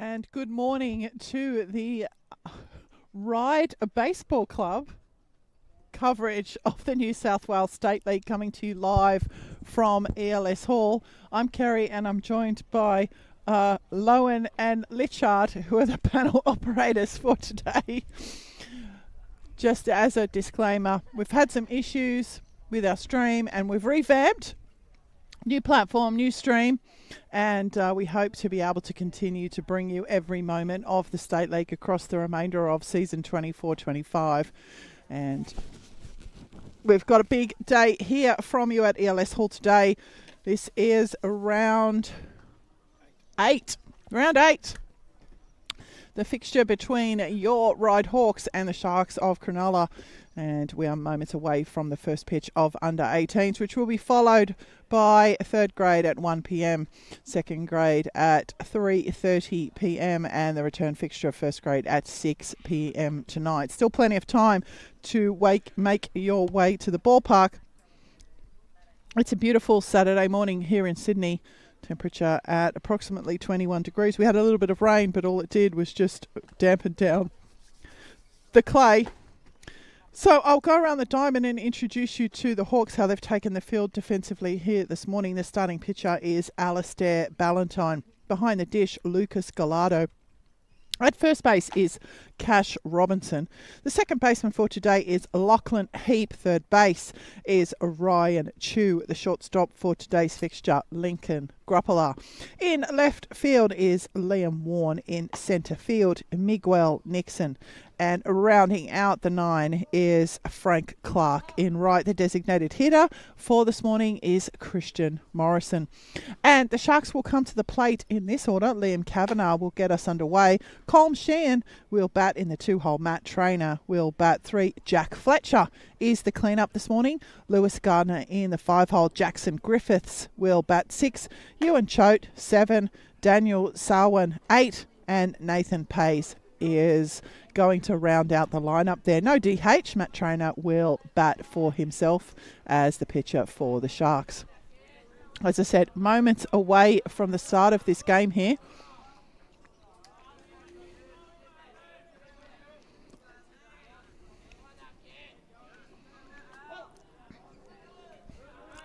And good morning to the Ryde Baseball Club coverage of the New South Wales State League, coming to you live from ELS Hall. I'm Kerry and I'm joined by Lowen and Litchard, who are the panel operators for today. Just as a disclaimer, we've had some issues with our stream and we've revamped. New platform, new stream, and we hope to be able to continue to bring you every moment of the State League across the remainder of season 24-25. And we've got a big day here from you at ELS Hall today. This is round 8. Round 8. The fixture between your Ryde Hawks and the Sharks of Cronulla. And we are moments away from the first pitch of under 18s, which will be followed by third grade at 1 p.m, second grade at 3:30 p.m, and the return fixture of first grade at 6 p.m. tonight. Still plenty of time to make your way to the ballpark. It's a beautiful Saturday morning here in Sydney. Temperature at approximately 21 degrees. We had a little bit of rain, but all it did was just dampen down the clay. So I'll go around the diamond and introduce you to the Hawks, how they've taken the field defensively here this morning. The starting pitcher is Alistair Ballantyne. Behind the dish, Lucas Gallardo. At first base is Cash Robinson. The second baseman for today is Lachlan Heap. Third base is Ryan Chu. The shortstop for today's fixture, Lincoln Gruppala. In left field is Liam Warren. In centre field, Miguel Nixon. And rounding out the 9 is Frank Clark. In right, the designated hitter for this morning is Christian Morrison. And the Sharks will come to the plate in this order. Liam Kavanagh will get us underway. Colm Sheehan will bat in the 2-hole. Matt Trainer will bat 3. Jack Fletcher is the cleanup this morning. Lewis Gardner in the 5-hole. Jackson Griffiths will bat 6. Ewan Choate 7. Daniel Sarwan 8. And Nathan Pays is going to round out the lineup there. No DH. Matt Trainer will bat for himself as the pitcher for the Sharks. As I said, moments away from the start of this game here.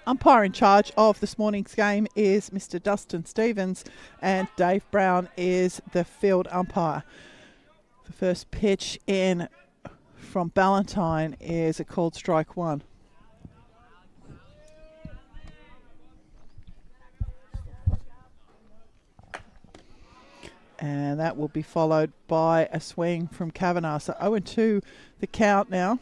Umpire in charge of this morning's game is Mr. Dustin Stevens, and Dave Brown is the field umpire. The first pitch in from Ballantyne is a called strike 1. And that will be followed by a swing from Kavanagh. So 0-2 the count now.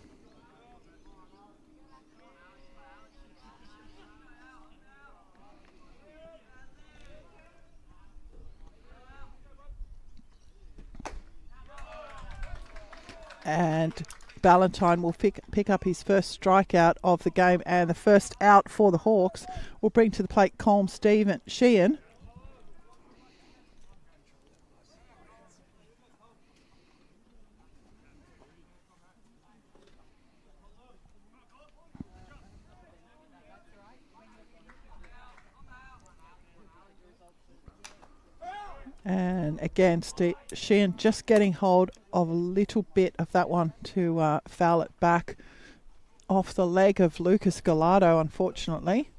And Ballantyne will pick up his first strikeout of the game, and the first out for the Hawks will bring to the plate Colm Sheehan. And again, Sheehan just getting hold of a little bit of that one to foul it back off the leg of Lucas Gallardo, unfortunately.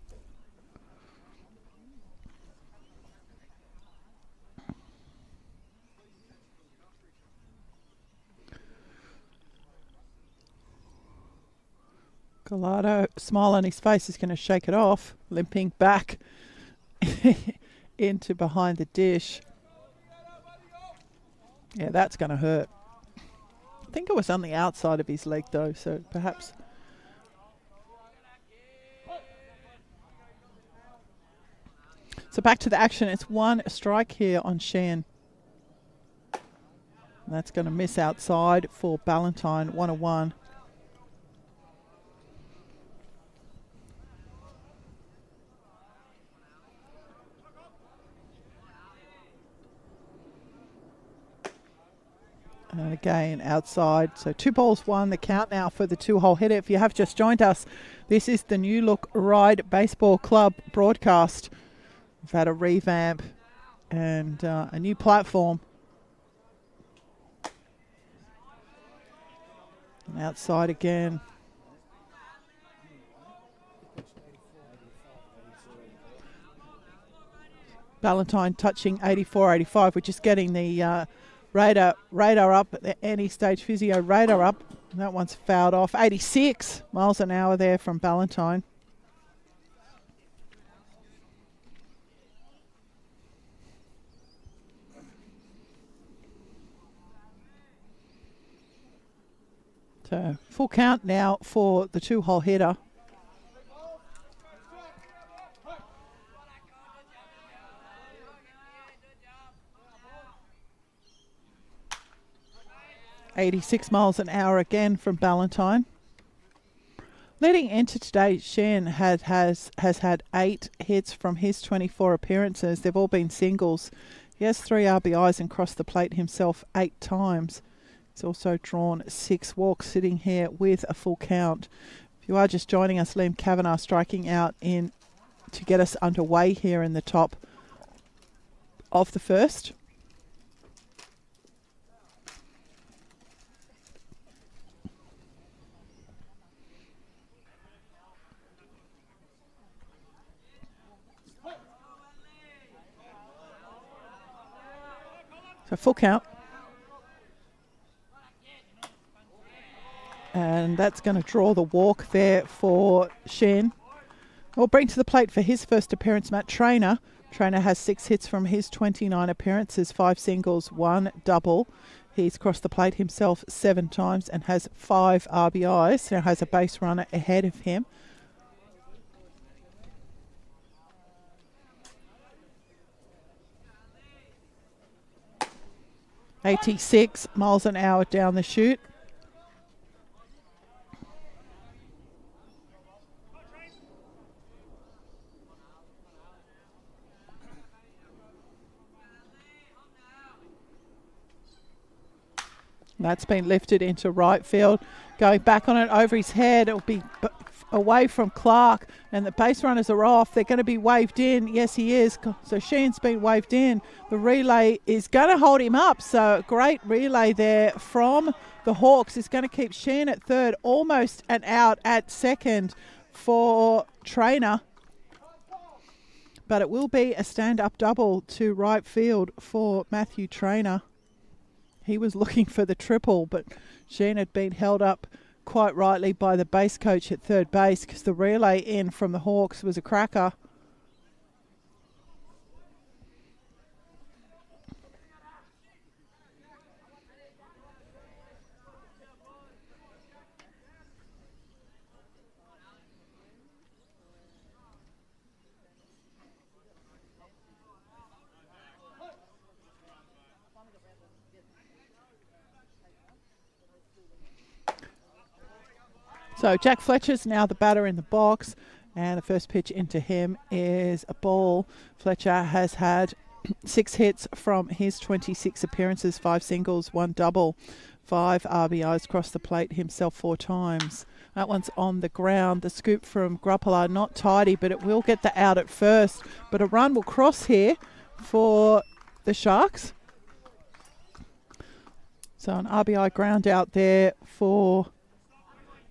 Gallardo, smile on his face, is going to shake it off, limping back into behind the dish. Yeah, that's going to hurt. I think it was on the outside of his leg, though, so perhaps. So back to the action. It's 1 strike here on Sheehan. That's going to miss outside for Ballantyne, 1-1. And again, outside. So 2-1, the count now for the 2-hole hitter. If you have just joined us, this is the new look Ryde Baseball Club broadcast. We've had a revamp and a new platform Outside again. Ballantyne touching 84-85, which is getting the radar up, the anti-stage physio radar up. That one's fouled off. 86 miles an hour there from Ballantyne. So full count now for the 2-hole header. .86 miles an hour again from Ballantyne. Leading into today, Shane has had 8 hits from his 24 appearances. They've all been singles. He has 3 RBIs and crossed the plate himself 8 times. He's also drawn 6 walks, sitting here with a full count. If you are just joining us, Liam Kavanagh striking out in to get us underway here in the top of the first. So full count. And that's going to draw the walk there for Shen. We'll bring to the plate for his first appearance, Matt Trainer. Trainer has 6 hits from his 29 appearances, 5 singles, 1 double. He's crossed the plate himself 7 times and has 5 RBIs. Now has a base runner ahead of him. .86 miles an hour down the chute. That's been lifted into right field. Going back on it over his head. It'll be away from Clark. And the base runners are off. They're going to be waved in. Yes, he is. So Sheen's been waved in. The relay is going to hold him up. So great relay there from the Hawks. Is going to keep Sheen at third. Almost an out at second for Trainer. But it will be a stand-up double to right field for Matthew Trainer. He was looking for the triple, but Sheen had been held up quite rightly by the base coach at third base because the relay in from the Hawks was a cracker. So Jack Fletcher's now the batter in the box, and the first pitch into him is a ball. Fletcher has had 6 hits from his 26 appearances, 5 singles, 1 double, 5 RBIs, crossed the plate himself 4 times. That one's on the ground. The scoop from Gruppala, not tidy, but it will get the out at first. But a run will cross here for the Sharks. So an RBI ground out there for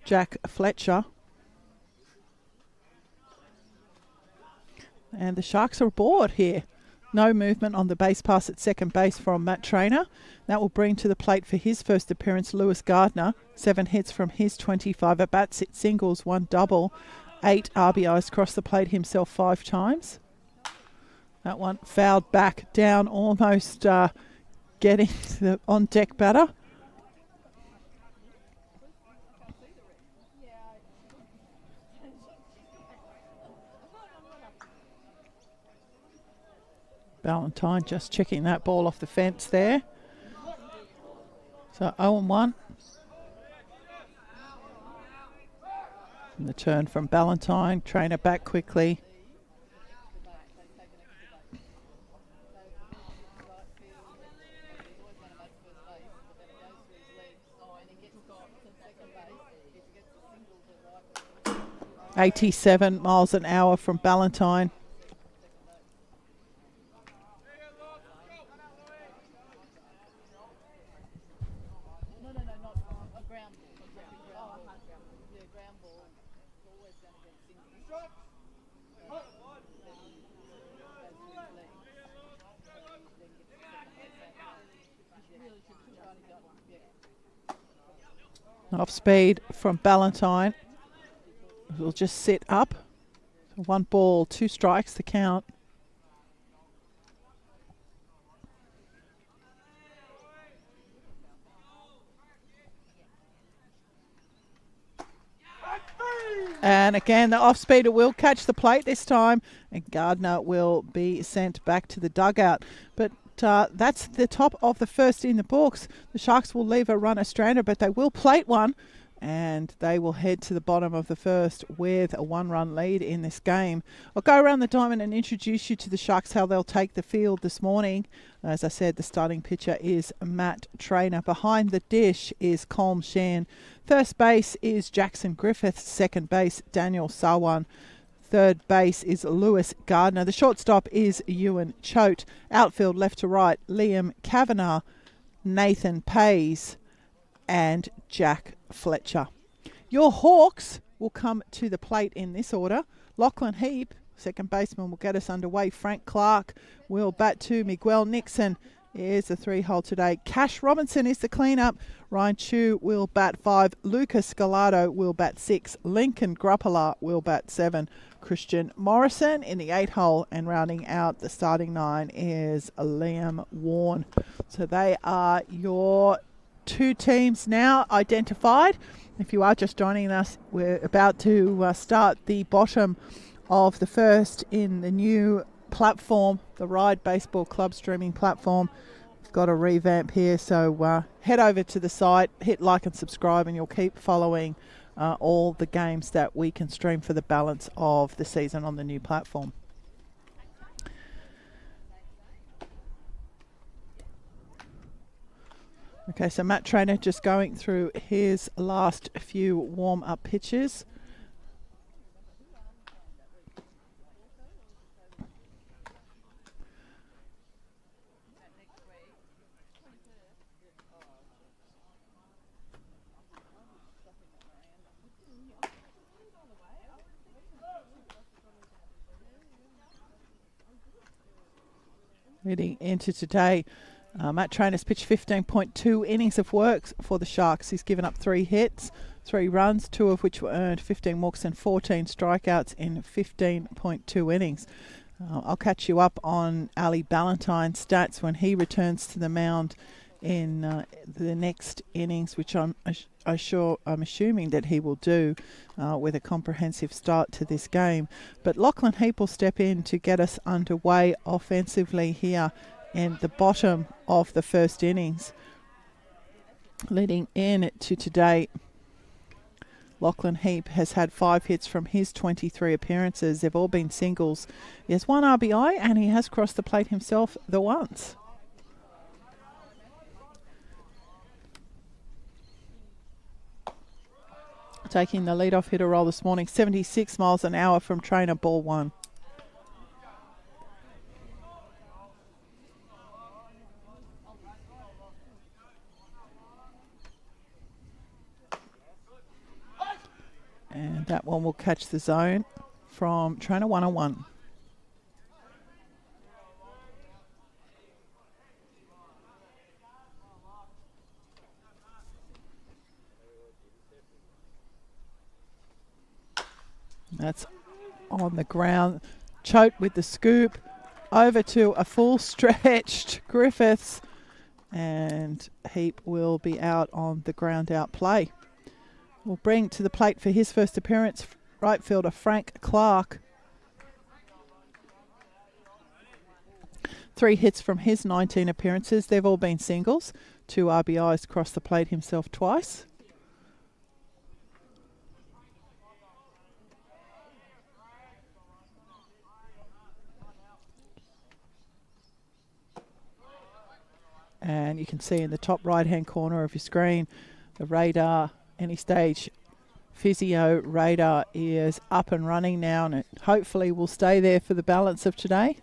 Jack Fletcher. And the Sharks are aboard here. No movement on the base pass at second base from Matt Trainer. That will bring to the plate for his first appearance Lewis Gardner. 7 hits from his 25 at-bats, 6 singles, 1 double, 8 RBIs, crossed the plate himself 5 times. That one fouled back down, almost getting to the on-deck batter. Ballantyne just checking that ball off the fence there. So 0-1. And the turn from Ballantyne. Trainer back quickly. .87 miles an hour from Ballantyne. Off speed from Ballantyne. Will just sit up. 1 ball, 2 strikes to count. And again, the off-speeder will catch the plate this time, and Gardner will be sent back to the dugout. But that's the top of the first in the books. The Sharks will leave a runner stranded, but they will plate one, and they will head to the bottom of the first with a 1-run lead in this game. I'll go around the diamond and introduce you to the Sharks, how they'll take the field this morning. As I said, the starting pitcher is Matt Trainer. Behind the dish is Colm Shan. First base is Jackson Griffiths. Second base, Daniel Sawan. Third base is Lewis Gardner. The shortstop is Ewan Choate. Outfield left to right, Liam Kavanagh, Nathan Pays, and Jack Fletcher. Your Hawks will come to the plate in this order. Lachlan Heap, second baseman, will get us underway. Frank Clark will bat 2. Miguel Nixon is the 3-hole today. Cash Robinson is the cleanup. Ryan Chu will bat 5. Lucas Scalado will bat 6. Lincoln Gruppala will bat 7. Christian Morrison in the 8-hole, and rounding out the starting 9 is Liam Warren. So they are your 2 teams now identified. If you are just joining us, we're about to start the bottom of the first in the new platform, the Ryde Baseball Club streaming platform. We've got a revamp here, so head over to the site, hit like and subscribe, and you'll keep following all the games that we can stream for the balance of the season on the new platform. Okay, so Matt Trainer just going through his last few warm-up pitches. Leading into today, Matt Trainer's pitched 15.2 innings of work for the Sharks. He's given up 3 hits, 3 runs, 2 of which were earned, 15 walks and 14 strikeouts in 15.2 innings. I'll catch you up on Ali Ballantyne's stats when he returns to the mound in the next innings, which I'm assuming that he will do with a comprehensive start to this game. But Lachlan Heap will step in to get us underway offensively here in the bottom of the first innings. Leading in to today, Lachlan Heap has had 5 hits from his 23 appearances. They've all been singles. He has 1 RBI, and he has crossed the plate himself the once. Taking the leadoff hitter role this morning, 76 miles an hour from Trainer, ball 1. And that one will catch the zone from Trainer, 101. That's on the ground. Choate with the scoop. Over to a full stretched Griffiths. And Heap will be out on the ground out play. We'll bring to the plate for his first appearance, right fielder Frank Clark. 3 hits from his 19 appearances. They've all been singles. 2 RBIs, crossed the plate himself twice. And you can see in the top right-hand corner of your screen, the radar, any stage physio radar is up and running now, and it hopefully will stay there for the balance of today.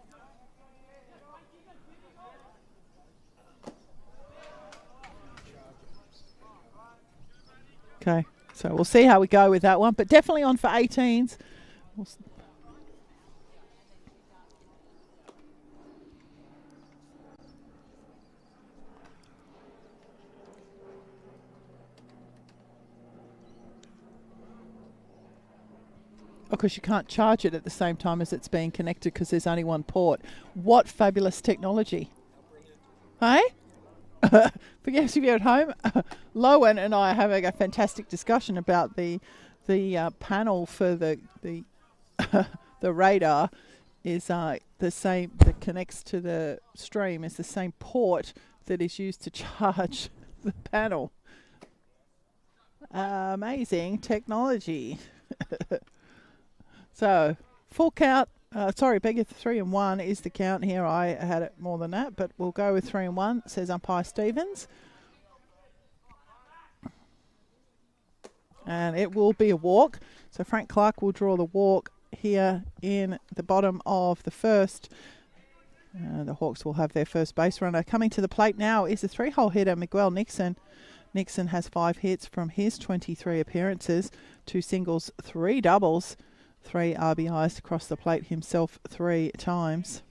Okay, so we'll see how we go with that one, but definitely on for 18s. Because you can't charge it at the same time as it's being connected because there's only one port. What fabulous technology. Hey? For yes, if you're at home, Lowen and I are having a fantastic discussion about the panel for the the radar is the same that connects to the stream is the same port that is used to charge the panel. Amazing technology. So full count. Beg your 3-1 is the count here. I had it more than that, but we'll go with 3-1, says umpire Stevens. And it will be a walk. So Frank Clark will draw the walk here in the bottom of the first. The Hawks will have their first base runner. Coming to the plate now is the 3-hole hitter, Miguel Nixon. Nixon has 5 hits from his 23 appearances, 2 singles, 3 doubles. 3 RBIs across the plate himself 3 times.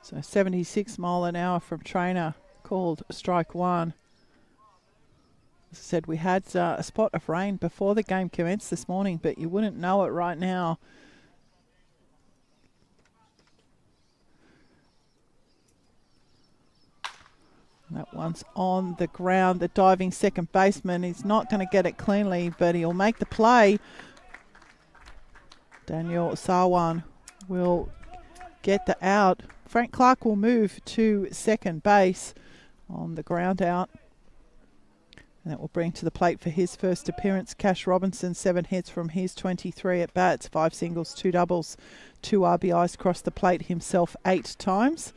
So 76 mile an hour from trainer called strike 1. As I said, we had a spot of rain before the game commenced this morning, but you wouldn't know it right now. That one's on the ground. The diving second baseman is not going to get it cleanly, but he'll make the play. Daniel Sarwan will get the out. Frank Clark will move to second base on the ground out. And that will bring to the plate for his first appearance Cash Robinson, 7 hits from his 23 at bats, 5 singles, 2 doubles, 2 RBIs across the plate himself 8 times.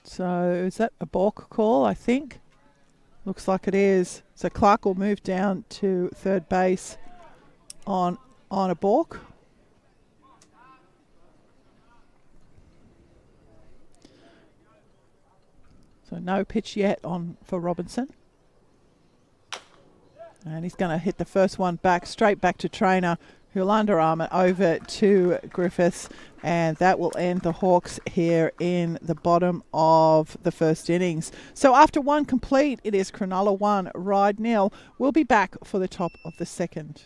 So is that a balk call, I think? Looks like it is. So Clark will move down to third base on a balk. So no pitch yet on for Robinson. And he's going to hit the first one back, straight back to trainer, who'll underarm it over to Griffiths, and that will end the Hawks here in the bottom of the first innings. So after one complete, it is Cronulla 1, Ryde 0. We'll be back for the top of the second.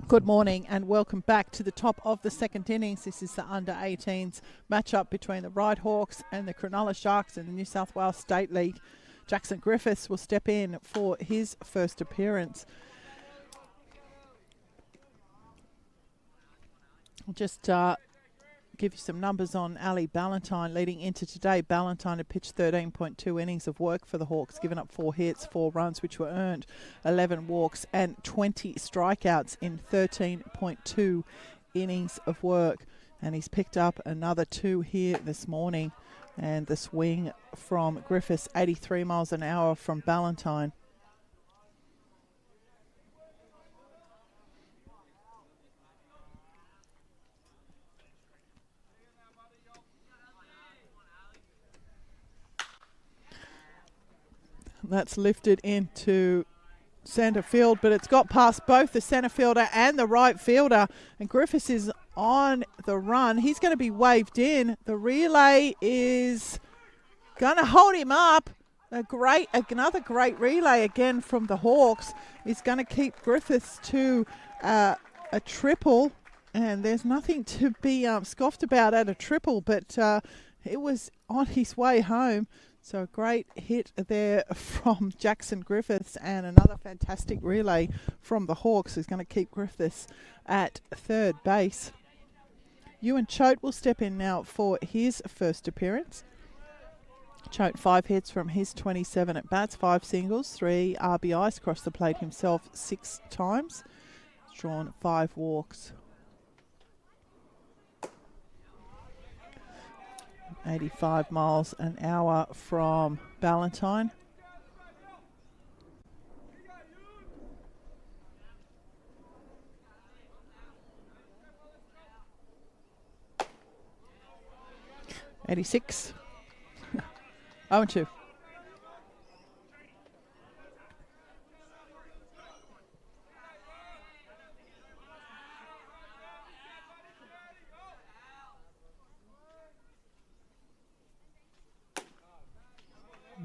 Good morning and welcome back to the top of the second innings. This is the under-18s matchup between the Ryde Hawks and the Cronulla Sharks in the New South Wales State League. Jackson Griffiths will step in for his first appearance. I'll just give you some numbers on Ali Ballantyne leading into today. Ballantyne had pitched 13.2 innings of work for the Hawks, given up 4 hits, 4 runs, which were earned, 11 walks and 20 strikeouts in 13.2 innings of work. And he's picked up another 2 here this morning. And the swing from Griffiths, 83 miles an hour from Ballantyne. That's lifted into centre field, but it's got past both the centre fielder and the right fielder. And Griffiths is on the run. He's going to be waved in. The relay is going to hold him up. Another great relay again from the Hawks is going to keep Griffiths to a triple. And there's nothing to be scoffed about at a triple, but it was on his way home. So a great hit there from Jackson Griffiths, and another fantastic relay from the Hawks is going to keep Griffiths at third base. Ewan Choate will step in now for his first appearance. Choate 5 hits from his 27 at bats, 5 singles, 3 RBIs, crossed the plate himself 6 times. He's drawn 5 walks. 85 miles an hour from Ballantyne. $86. 0-2.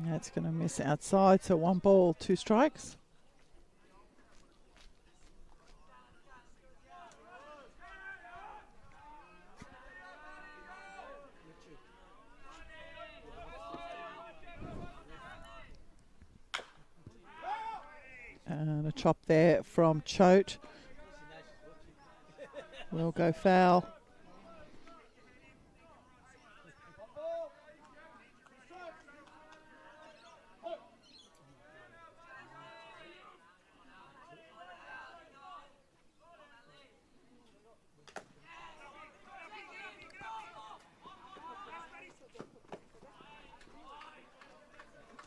That's going to miss outside, so 1 ball, 2 strikes. And a chop there from Choate. Will go foul.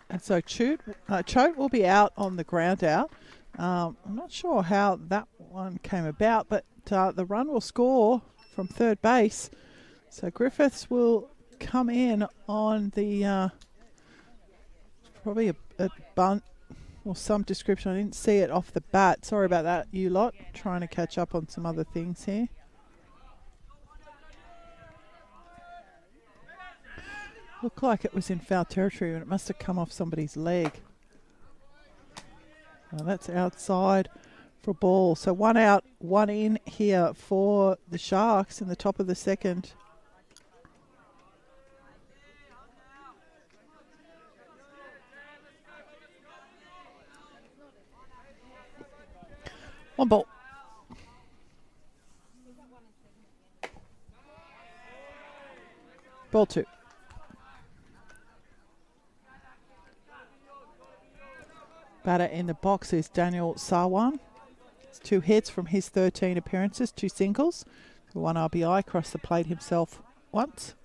And so Choate will be out on the ground out. I'm not sure how that one came about, but the run will score from third base. So Griffiths will come in on the probably a bunt or some description. I didn't see it off the bat. Sorry about that, you lot. Trying to catch up on some other things here. Looked like it was in foul territory, and it must have come off somebody's leg. That's outside for a ball. So 1 out, 1 in here for the Sharks in the top of the second. One ball. Ball 2. Batter in the box is Daniel Sarwan. It's 2 hits from his 13 appearances, 2 singles, 1 RBI, crossed the plate himself once.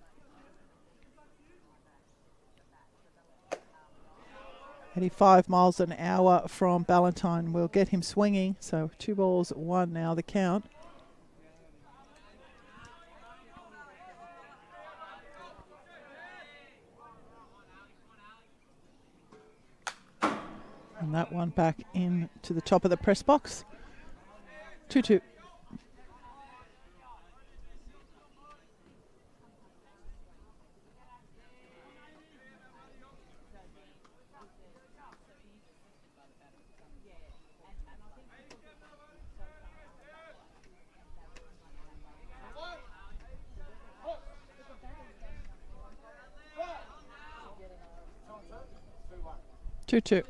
$85 miles an hour from Ballantyne will get him swinging. So 2 balls, 1 now the count. And that one back in to the top of the press box. 2-2. Two.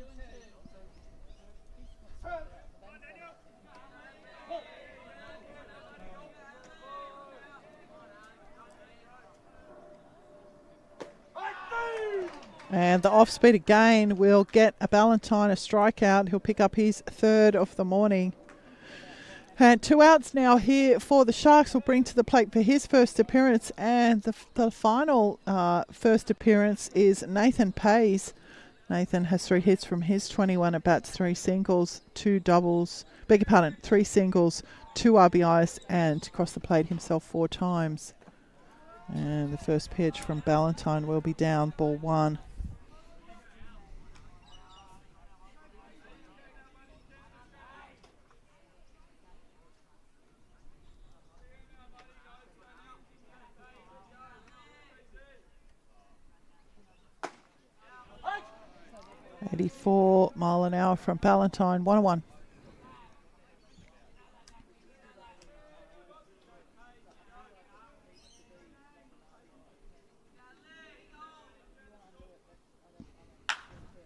And the off-speed again will get a Ballantyne a strikeout. He'll pick up his 3rd of the morning. And 2 outs now here for the Sharks. Will bring to the plate for his first appearance. And the final first appearance is Nathan Pays. Nathan has 3 hits from his 21 at bats, 3 singles, 2 doubles. Beg your pardon, 3 singles, 2 RBIs, and crossed the plate himself 4 times. And the first pitch from Ballantyne will be down, ball 1. .84 mph from Ballantyne, 1-1.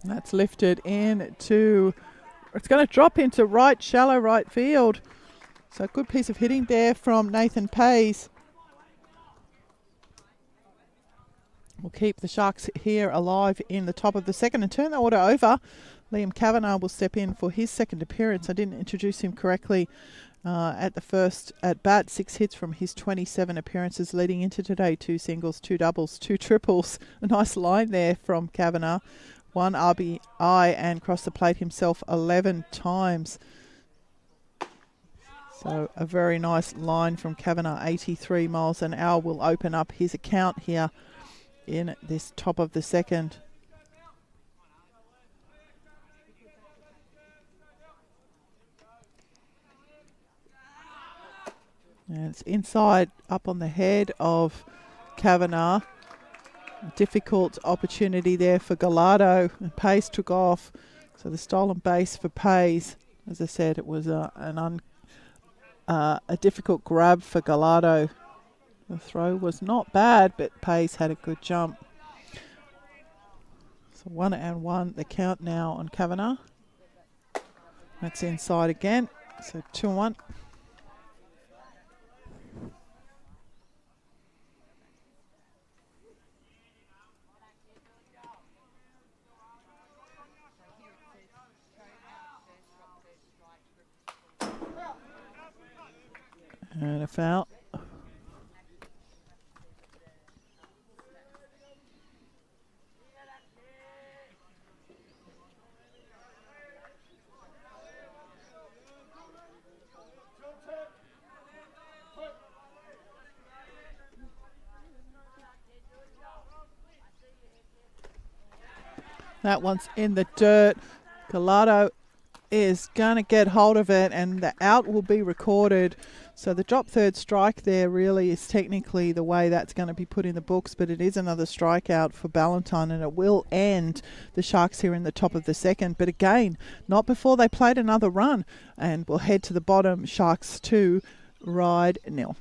That's lifted into, it's going to drop into right, shallow right field. So a good piece of hitting there from Nathan Pays. We'll keep the Sharks here alive in the top of the second and turn the order over. Liam Kavanagh will step in for his second appearance. I didn't introduce him correctly at the first at bat. 6 hits from his 27 appearances leading into today. 2 singles, 2 doubles, 2 triples. A nice line there from Kavanagh. 1 RBI and crossed the plate himself 11 times. So a very nice line from Kavanagh. 83 miles an hour will open up his account here in this top of the second. And it's inside up on the head of Kavanagh. Difficult opportunity there for Gallardo, and Pays took off. So the stolen base for Pays. As I said, it was a difficult grab for Gallardo. The throw was not bad, but Pays had a good jump. So 1-1, the count now on Kavanagh. That's inside again. So 2-1. And a foul. That one's in the dirt. Gallardo is going to get hold of it, and the out will be recorded. So the drop third strike there really is technically the way that's going to be put in the books, but it is another strikeout for Ballantyne, and it will end the Sharks here in the top of the second. But again, not before they played another run, and we'll head to the bottom. Sharks 2, Ryde 0.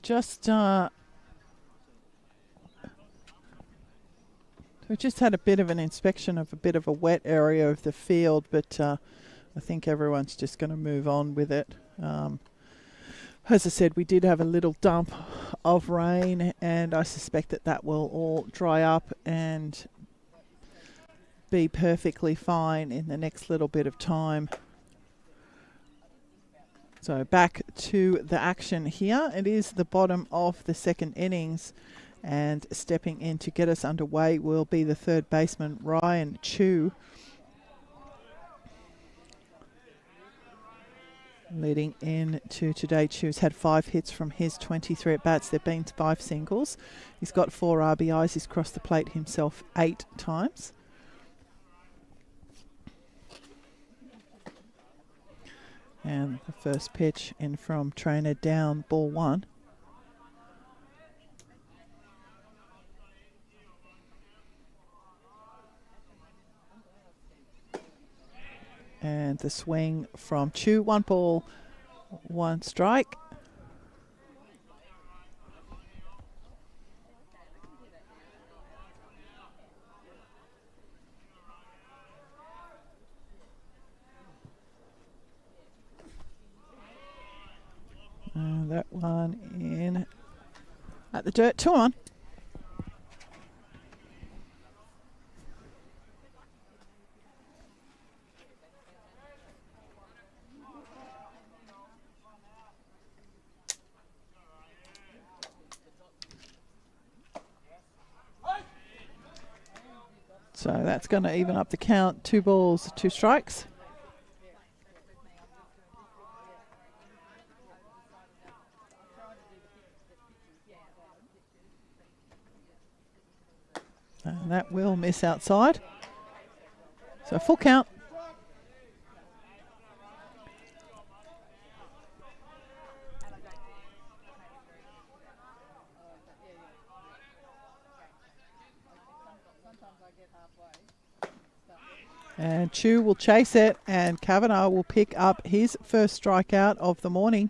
just we just had a bit of an inspection of a bit of a wet area of the field, but I think everyone's just going to move on with it. As I said, we did have a little dump of rain, and I suspect that that will all dry up and be perfectly fine in the next little bit of time. So back to the action here. It is the bottom of the second innings, and stepping in to get us underway will be the third baseman, Ryan Chu. Leading into today, Chu's had 5 hits from his 23 at-bats. There have been 5 singles. He's got 4 RBIs. He's crossed the plate himself 8 times. And the first pitch in from trainer down, ball 1. And the swing from Chu, 1 ball, 1 strike. And that one in at the dirt, 2-on. So that's going to even up the count. 2 balls, 2 strikes. And that will miss outside. So full count. And Chu will chase it, and Kavanagh will pick up his first strikeout of the morning.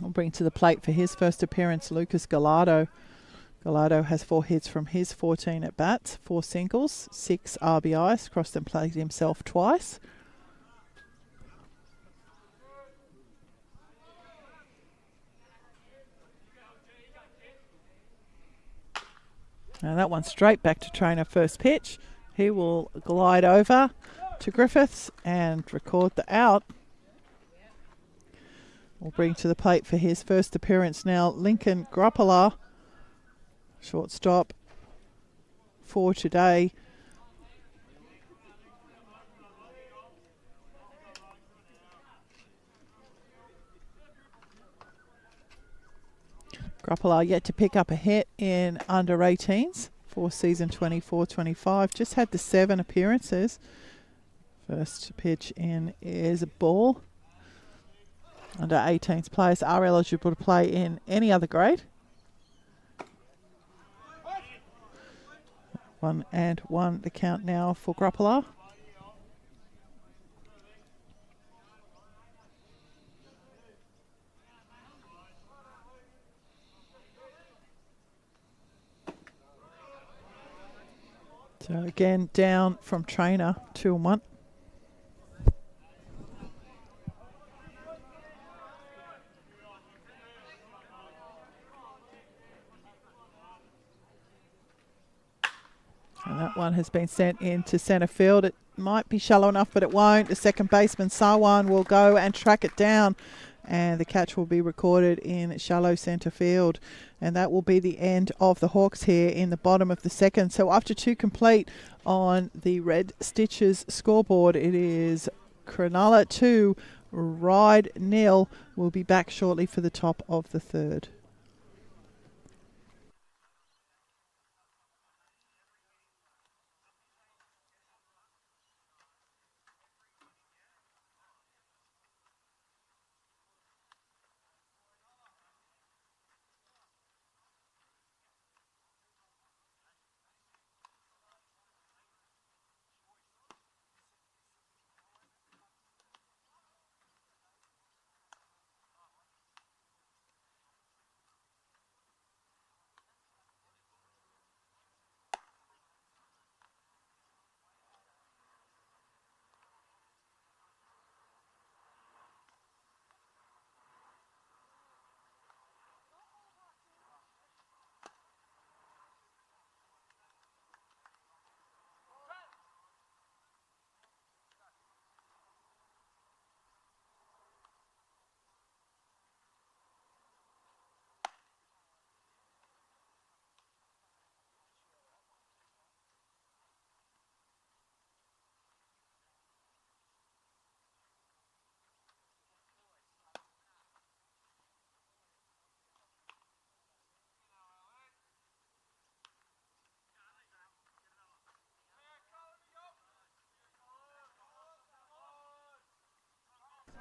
We'll bring to the plate for his first appearance Lucas Gallardo. Gallardo has 4 hits from his 14 at-bats, 4 singles, 6 RBIs, crossed and played himself twice. And that one straight back to trainer, first pitch. He will glide over to Griffiths and record the out. We'll bring to the plate for his first appearance now Lincoln Gruppala, shortstop for today. Gruppala yet to pick up a hit in under 18s for season 24-25. Just had the 7 appearances. First pitch in is a ball. Under 18s players are eligible to play in any other grade. 1-1 the count now for Gruppala. So again, down from trainer, 2-1. And that one has been sent into centre field. It might be shallow enough, but it won't. The second baseman, Sawan, will go and track it down. And the catch will be recorded in shallow centre field. And that will be the end of the Hawks here in the bottom of the second. So after 2 complete on the Red Stitches scoreboard, it is Cronulla 2, Ryde 0. We'll be back shortly for the top of the third.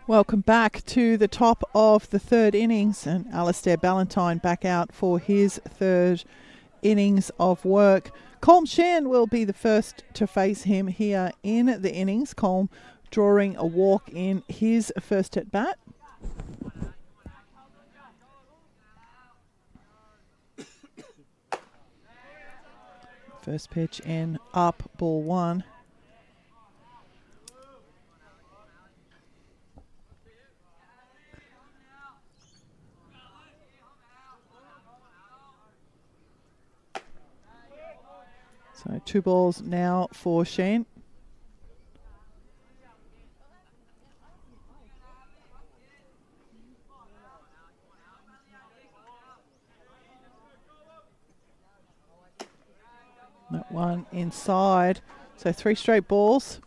Welcome back to the top of the third innings, and Alistair Ballantyne back out for his third innings of work. Colm Sheehan will be the first to face him here in the innings. Colm drawing a walk in his first at bat. First pitch in, up, ball one. So 2 balls now for Sheen. That one inside. So 3 straight balls.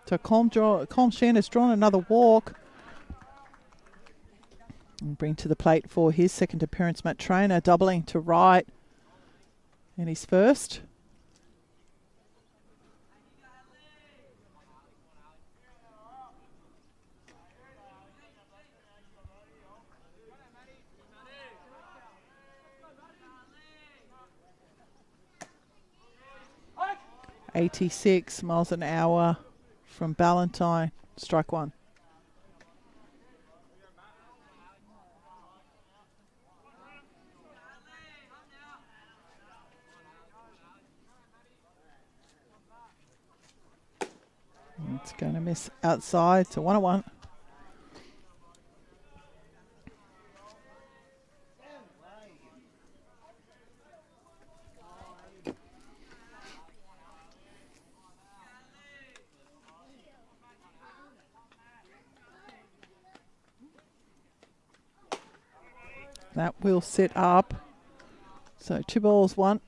So Colm Sheehan has drawn another walk. And bring to the plate for his second appearance, Matt Trainer, doubling to Ryde in his first. .86 miles an hour from Ballantyne. Strike one. It's going to miss outside, so 1-1. That will sit up. So 2 balls, 1.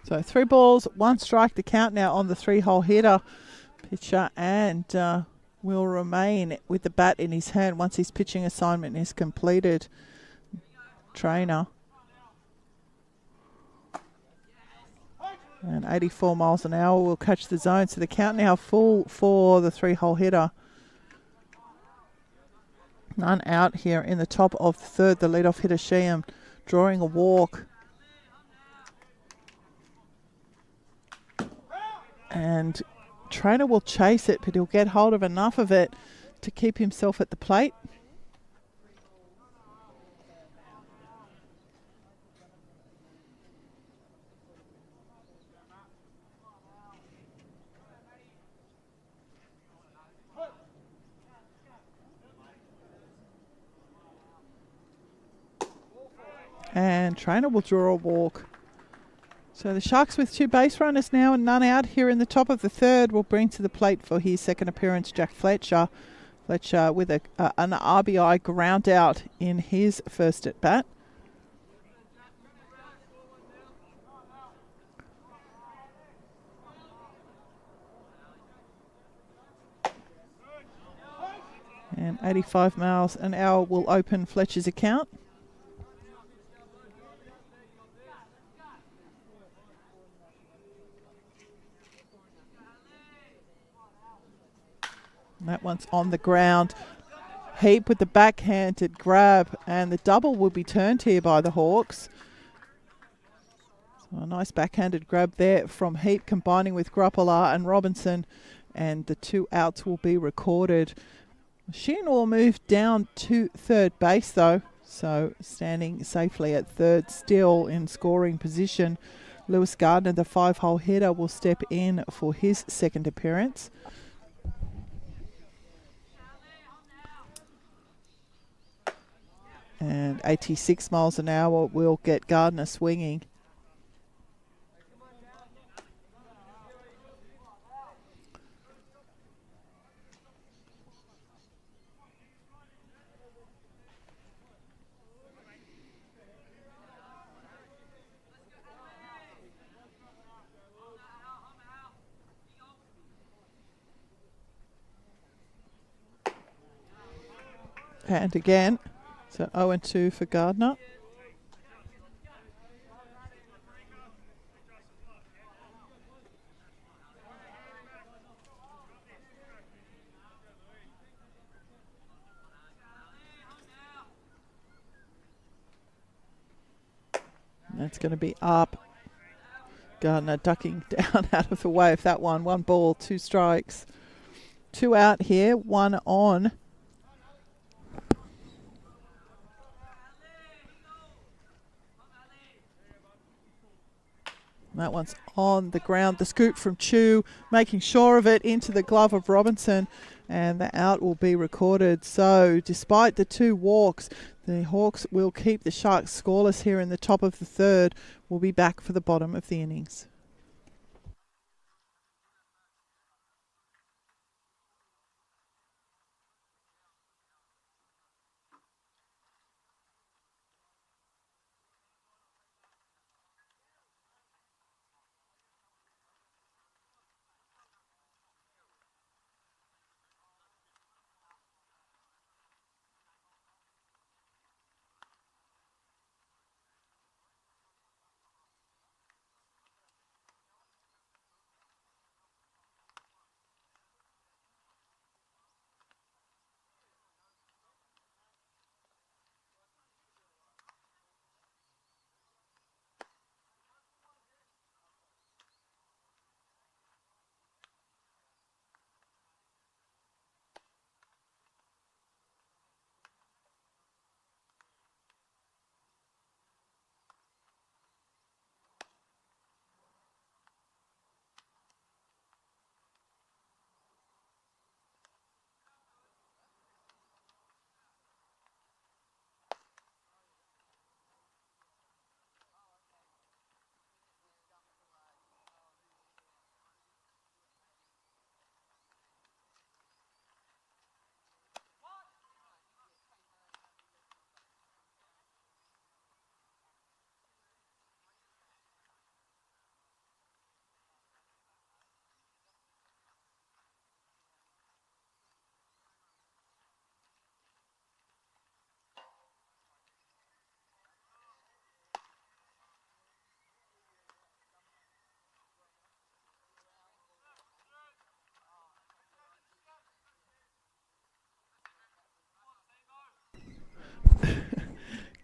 So 3 balls, 1 strike. The count now on the 3-hole hitter pitcher, and will remain with the bat in his hand once his pitching assignment is completed. Trainer. And 84 miles an hour will catch the zone. So the count now full for the 3-hole hitter. None out here in the top of the third. The leadoff hitter, Sheehan, drawing a walk. And Trainer will chase it, but he'll get hold of enough of it to keep himself at the plate. And Trainer will draw a walk. So the Sharks with 2 base runners now and none out here in the top of the third will bring to the plate for his second appearance Jack Fletcher. Fletcher with an RBI ground out in his first at bat. And 85 miles an hour will open Fletcher's account. That one's on the ground. Heap with the backhanded grab, and the double will be turned here by the Hawks. So a nice backhanded grab there from Heap, combining with Grappler and Robinson, and the 2 outs will be recorded. Sheehan will move down to third base though, so standing safely at third, still in scoring position. Lewis Gardner, the 5-hole hitter, will step in for his second appearance. And 86 miles an hour will get Gardner swinging. And again, so 0-2 for Gardner. That's going to be up. Gardner ducking down out of the way of that one. 1 ball, 2 strikes. 2 out here, 1 on. That one's on the ground. The scoop from Chu, making sure of it into the glove of Robinson. And the out will be recorded. So despite the 2 walks, the Hawks will keep the Sharks scoreless here in the top of the third. We'll be back for the bottom of the innings.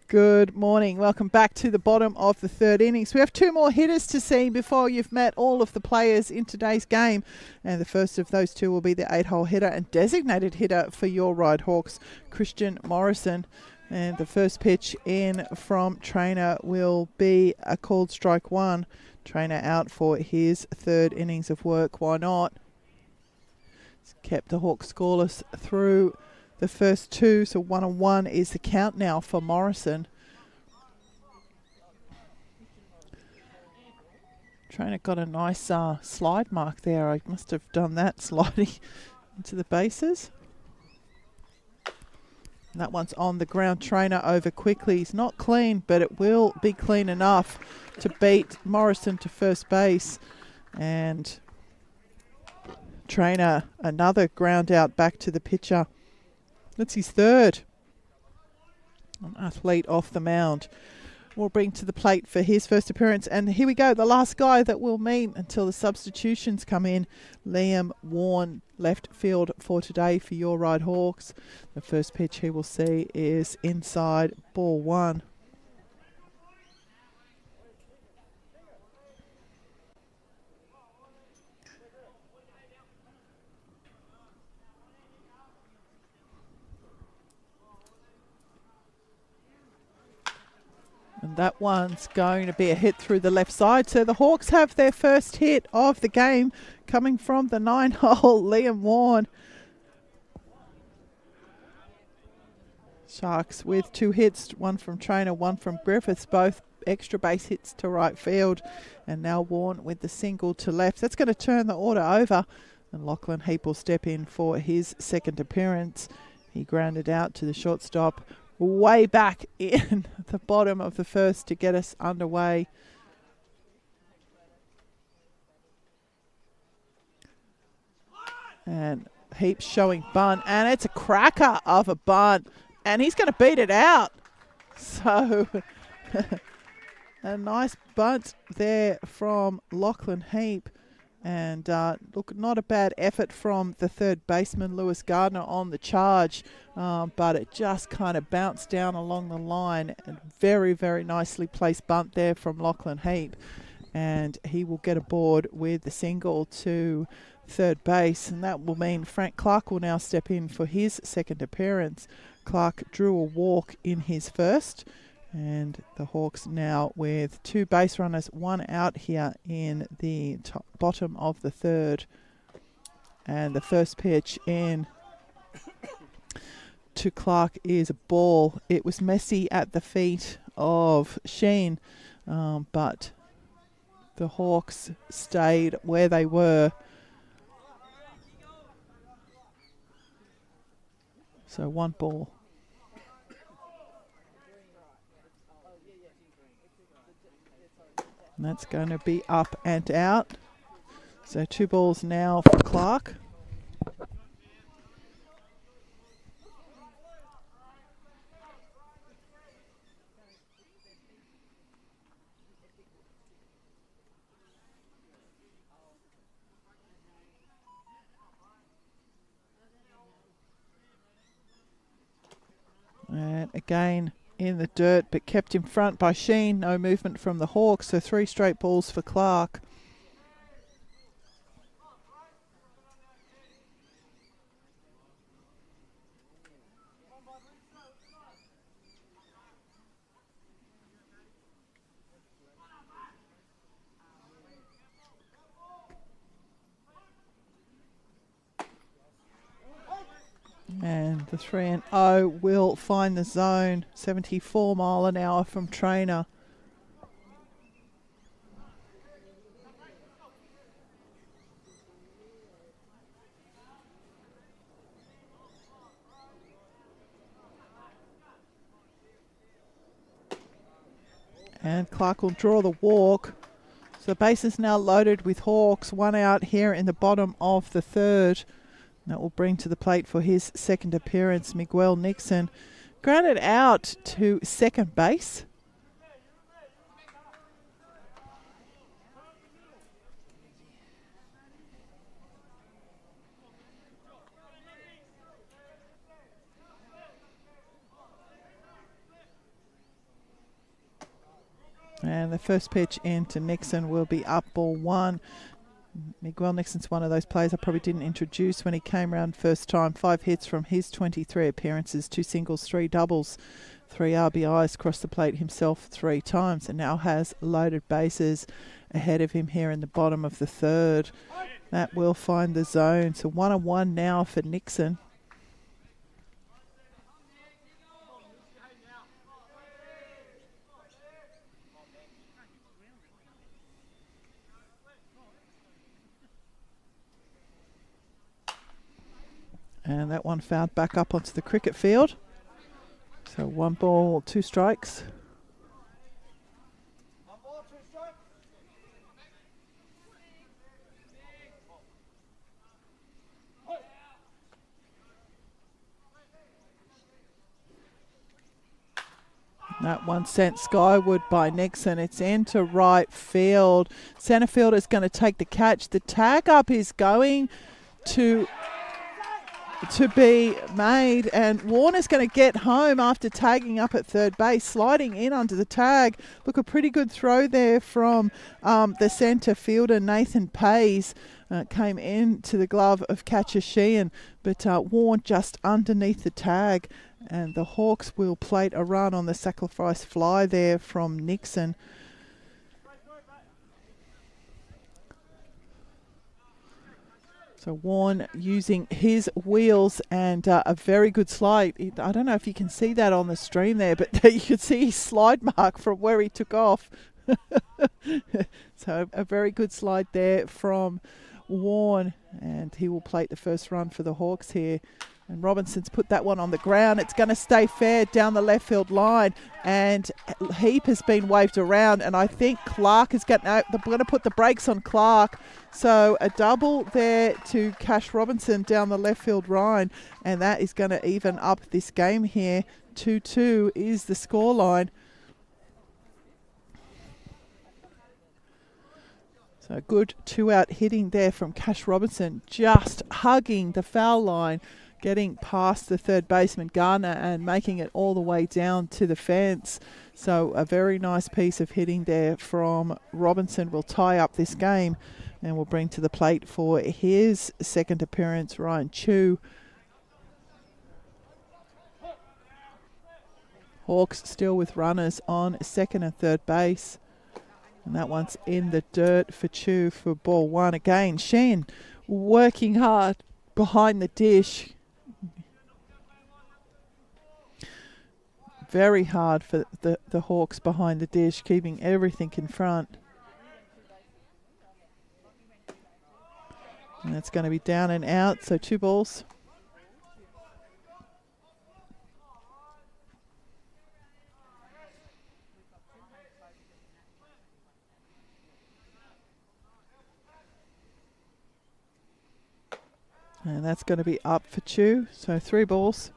Good morning. Welcome back to the bottom of the third innings. We have 2 more hitters to see before you've met all of the players in today's game. And the first of those 2 will be the 8-hole hitter and designated hitter for your Ryde Hawks, Christian Morrison. And the first pitch in from Trainer will be a called strike 1. Trainer out for his 3rd innings of work. Why not? He's kept the Hawks scoreless through the first 2, so 1-1 is the count now for Morrison. Trainer got a nice slide mark there. I must have done that, sliding into the bases. And that one's on the ground. Trainer over quickly. He's not clean, but it will be clean enough to beat Morrison to first base. And Trainer, another ground out back to the pitcher. That's his 3rd. An athlete off the mound. We'll bring to the plate for his first appearance. And here we go, the last guy that we'll meet until the substitutions come in. Liam Warren, left field for today for your Ryde Hawks. The first pitch he will see is inside, ball 1. And that one's going to be a hit through the left side. So the Hawks have their first hit of the game coming from the 9-hole, Liam Warren. Sharks with 2 hits, 1 from Trainer, 1 from Griffiths, both extra base hits to right field. And now Warren with the single to left. That's going to turn the order over. And Lachlan Heap will step in for his 2nd appearance. He grounded out to the shortstop, way back in the bottom of the first to get us underway. And Heaps showing bunt, and it's a cracker of a bunt And he's going to beat it out. So a nice bunt there from Lachlan Heap. And look, not a bad effort from the third baseman, Lewis Gardner, on the charge. But it just kind of bounced down along the line. And very, very nicely placed bunt there from Lachlan Heap. And he will get aboard with the single to third base. And that will mean Frank Clark will now step in for his second appearance. Clark drew a walk in his first. And the Hawks now with 2 base runners, 1 out here in the bottom of the third. And the first pitch in to Clark is a ball. It was messy at the feet of Sheen, but the Hawks stayed where they were. So 1 ball. And that's going to be up and out. So 2 balls now for Clark. And again in the dirt, but kept in front by Sheen. No movement from the Hawks, so 3 straight balls for Clark. And the 3-0 will find the zone. 74 mile an hour from Trainer. And Clark will draw the walk. So the base is now loaded with Hawks. 1 out here in the bottom of the third. That will bring to the plate for his second appearance, Miguel Nixon. Grounded out to second base. And the first pitch into Nixon will be up, ball 1. Miguel Nixon's one of those players I probably didn't introduce when he came around first time. 5 hits from his 23 appearances, 2 singles, 3 doubles, 3 RBIs, crossed the plate himself 3 times, and now has loaded bases ahead of him here in the bottom of the third. That will find the zone. So 1-1 now for Nixon. And that one fouled back up onto the cricket field. So 1 ball, 2 strikes. That one sent skyward by Nixon. It's into right field. Centre fielder is going to take the catch. The tag up is going to be made, and Warner's going to get home after tagging up at third base, sliding in under the tag. Look, a pretty good throw there from the centre fielder, Nathan Pays. Came into the glove of catcher Sheehan, but Warren just underneath the tag, and the Hawks will plate a run on the sacrifice fly there from Nixon. So Warren using his wheels and a very good slide. I don't know if you can see that on the stream there, but you can see his slide mark from where he took off. So a very good slide there from Warren, and he will plate the first run for the Hawks here And Robinson's put that one on the ground. It's going to stay fair down the left field line. And Heap has been waved around. And I think Clark is going to put the brakes on Clark. So a double there to Cash Robinson down the left field line. And that is going to even up this game here. 2-2 is the scoreline. So good 2-out hitting there from Cash Robinson. Just hugging the foul line. Getting past the third baseman Gardner and making it all the way down to the fence. So a very nice piece of hitting there from Robinson will tie up this game and will bring to the plate for his second appearance Ryan Chu. Hawks still with runners on second and third base. And that one's in the dirt for Chu for ball one. Again, Sheehan working hard behind the dish. Very hard for the Hawks behind the dish, keeping everything in front. And that's going to be down and out, so 2 balls. And that's going to be up for Chu, so 3 balls.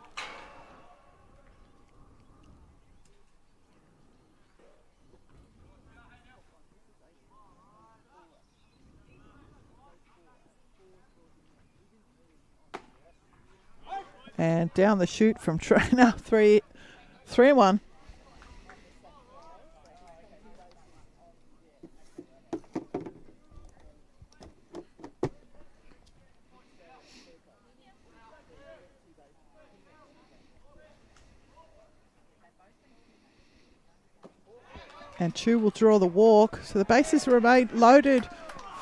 And down the chute from Trainer, 3-1. And Chu will draw the walk. So the bases remain loaded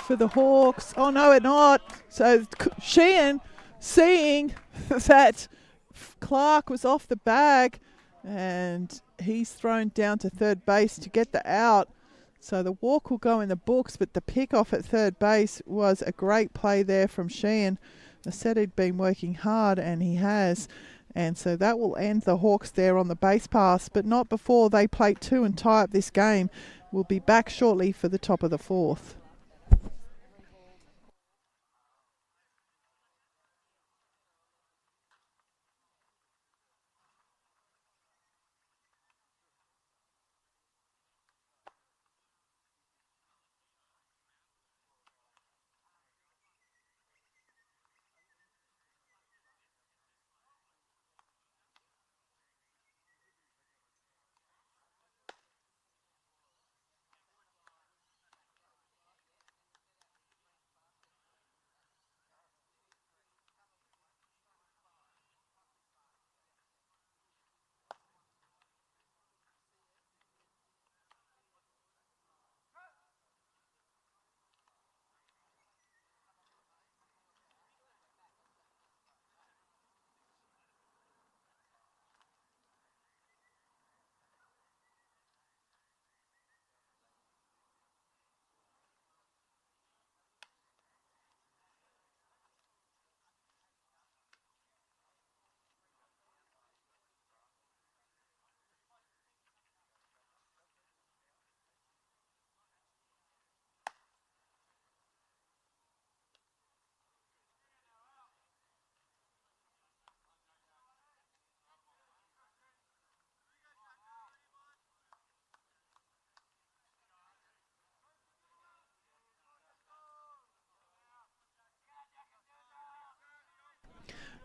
for the Hawks. Oh, no, it's not. So Sheehan, seeing that Clark was off the bag, and he's thrown down to third base to get the out. So the walk will go in the books, but the pick off at third base was a great play there from Sheehan. I said he'd been working hard, and he has. And so that will end the Hawks there on the base pass, but not before they plate 2 and tie up this game. We'll be back shortly for the top of the 4th.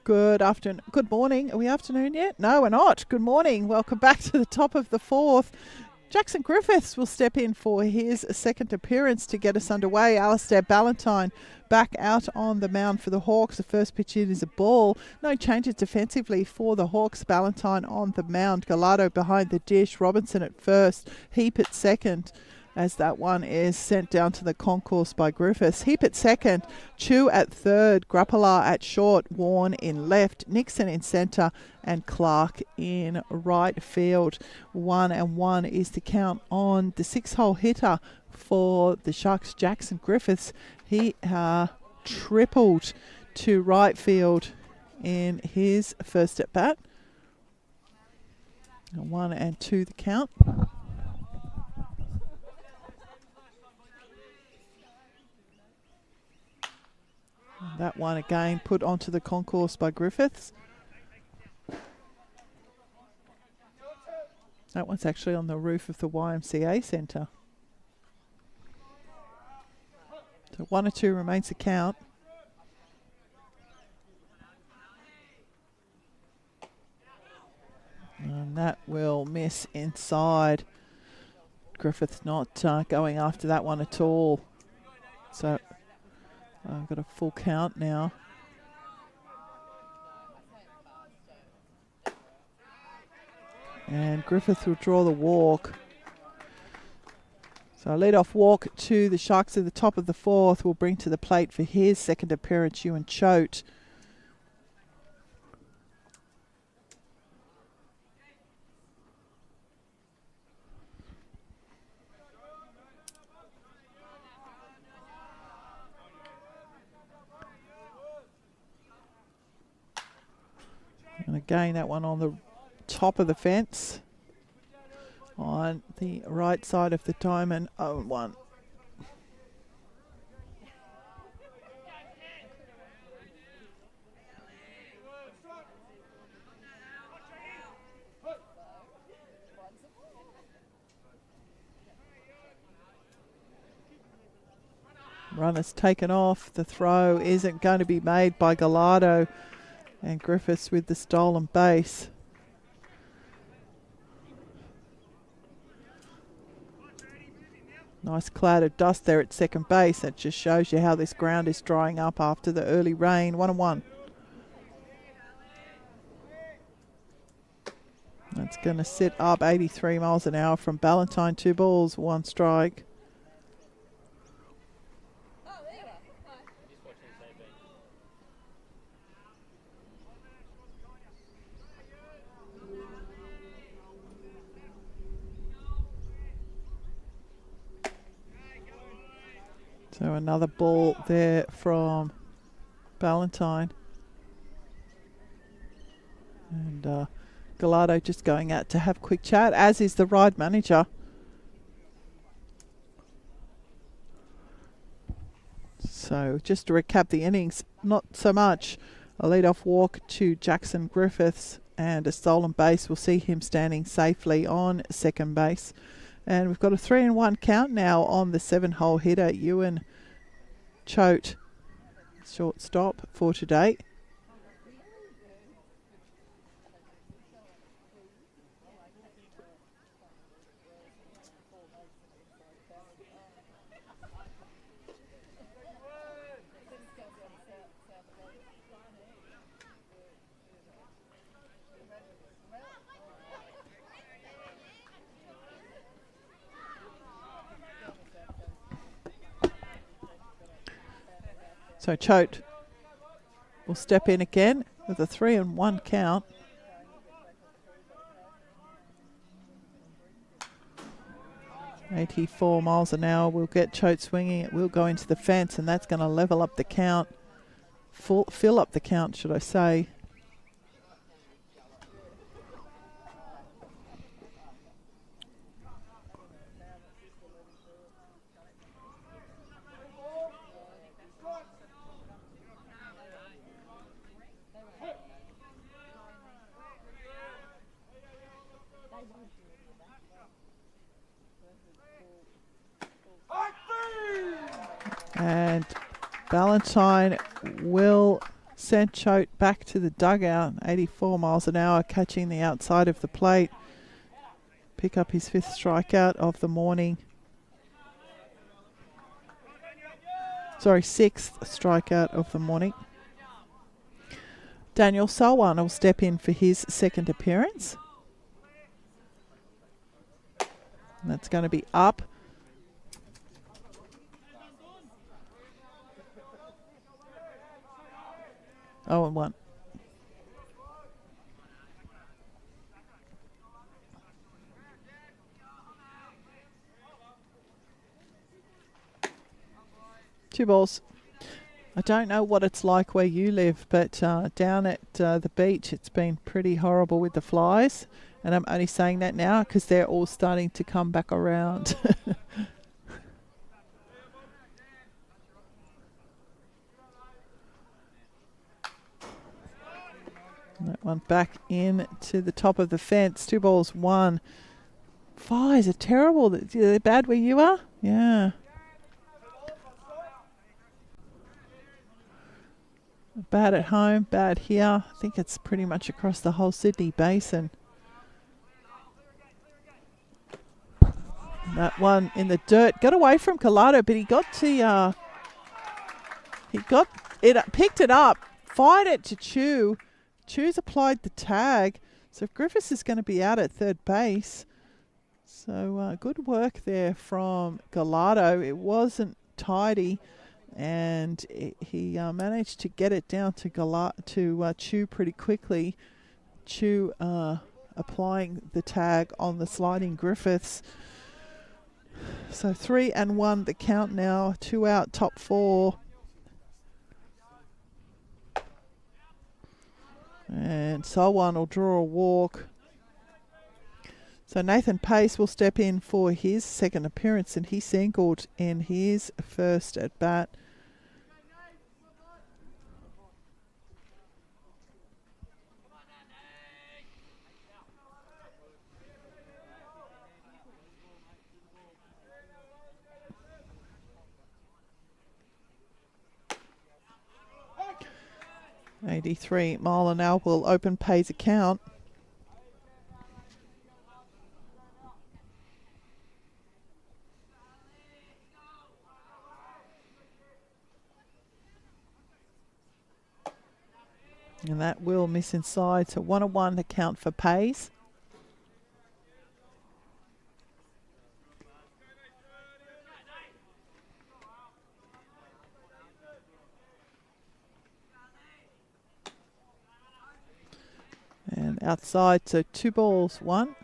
Good afternoon. Good morning. Are we afternoon yet? No, we're not. Good morning. Welcome back to the top of the 4th. Jackson Griffiths will step in for his second appearance to get us underway. Alistair Ballantyne back out on the mound for the Hawks. The first pitch in is a ball. No changes defensively for the Hawks. Ballantyne on the mound. Gallardo behind the dish. Robinson at first. Heap at second, as that one is sent down to the concourse by Griffiths. Heap at second, Chu at third, Grappler at short, Warren in left, Nixon in centre, and Clark in right field. 1-1 is the count on the 6-hole hitter for the Sharks, Jackson Griffiths. He tripled to right field in his first at bat. 1 and 2 the count. And that one again put onto the concourse by Griffiths. That one's actually on the roof of the YMCA Centre. So 1 or 2 remains the count. And that will miss inside. Griffiths not going after that one at all. So I've got a full count now. And Griffith will draw the walk. So a lead-off walk to the Sharks at the top of the 4th will bring to the plate for his second appearance, Ewan Choate. And again, that one on the top of the fence on the right side of the diamond. 0-1. Runner's taken off. The throw isn't going to be made by Gallardo, and Griffiths with the stolen base. Nice cloud of dust there at second base. That just shows you how this ground is drying up after the early rain. 1-1. That's going to sit up 83 miles an hour from Ballantyne. 2 balls, 1 strike. So another ball there from Ballantyne. And Gallardo just going out to have a quick chat, as is the Ryde manager. So just to recap the innings, not so much. A lead-off walk to Jackson Griffiths and a stolen base will see him standing safely on second base. And we've got a 3-1 count now on the 7-hole hitter, Ewan Choate, shortstop for today. So Choate will step in again with a 3-1 count. .84 miles an hour will get Choate swinging. It will go into the fence, and that's going to level up the count. Fill up the count, should I say. And Ballantyne will send Choate back to the dugout. 84 miles an hour, catching the outside of the plate. Pick up his 5th strikeout of the morning. Sorry, 6th strikeout of the morning. Daniel Salwan will step in for his second appearance. And that's going to be up. Oh, and 1. Two balls. I don't know what it's like where you live, but down at the beach it's been pretty horrible with the flies. And I'm only saying that now because they're all starting to come back around. That one back in to the top of the fence. 2 balls, 1. Flies are terrible. They're bad where you are? Yeah. Bad at home, bad here. I think it's pretty much across the whole Sydney basin. That one in the dirt. Got away from Collado, but he got to... picked it up, fired it to Chew. Chew's applied the tag. So Griffiths is going to be out at third base. So good work there from Gallardo. It wasn't tidy, and he managed to get it down to Chew pretty quickly. Chew applying the tag on the sliding Griffiths. So 3-1 the count now. 2 out, top 4. And Solwan will draw a walk. So Nathan Pace will step in for his second appearance, and he singled in his first at bat. $83 mile an hour will open Pay's account. And that will miss inside. So 1-1 to count for Pays. And outside, so 2 balls, 1.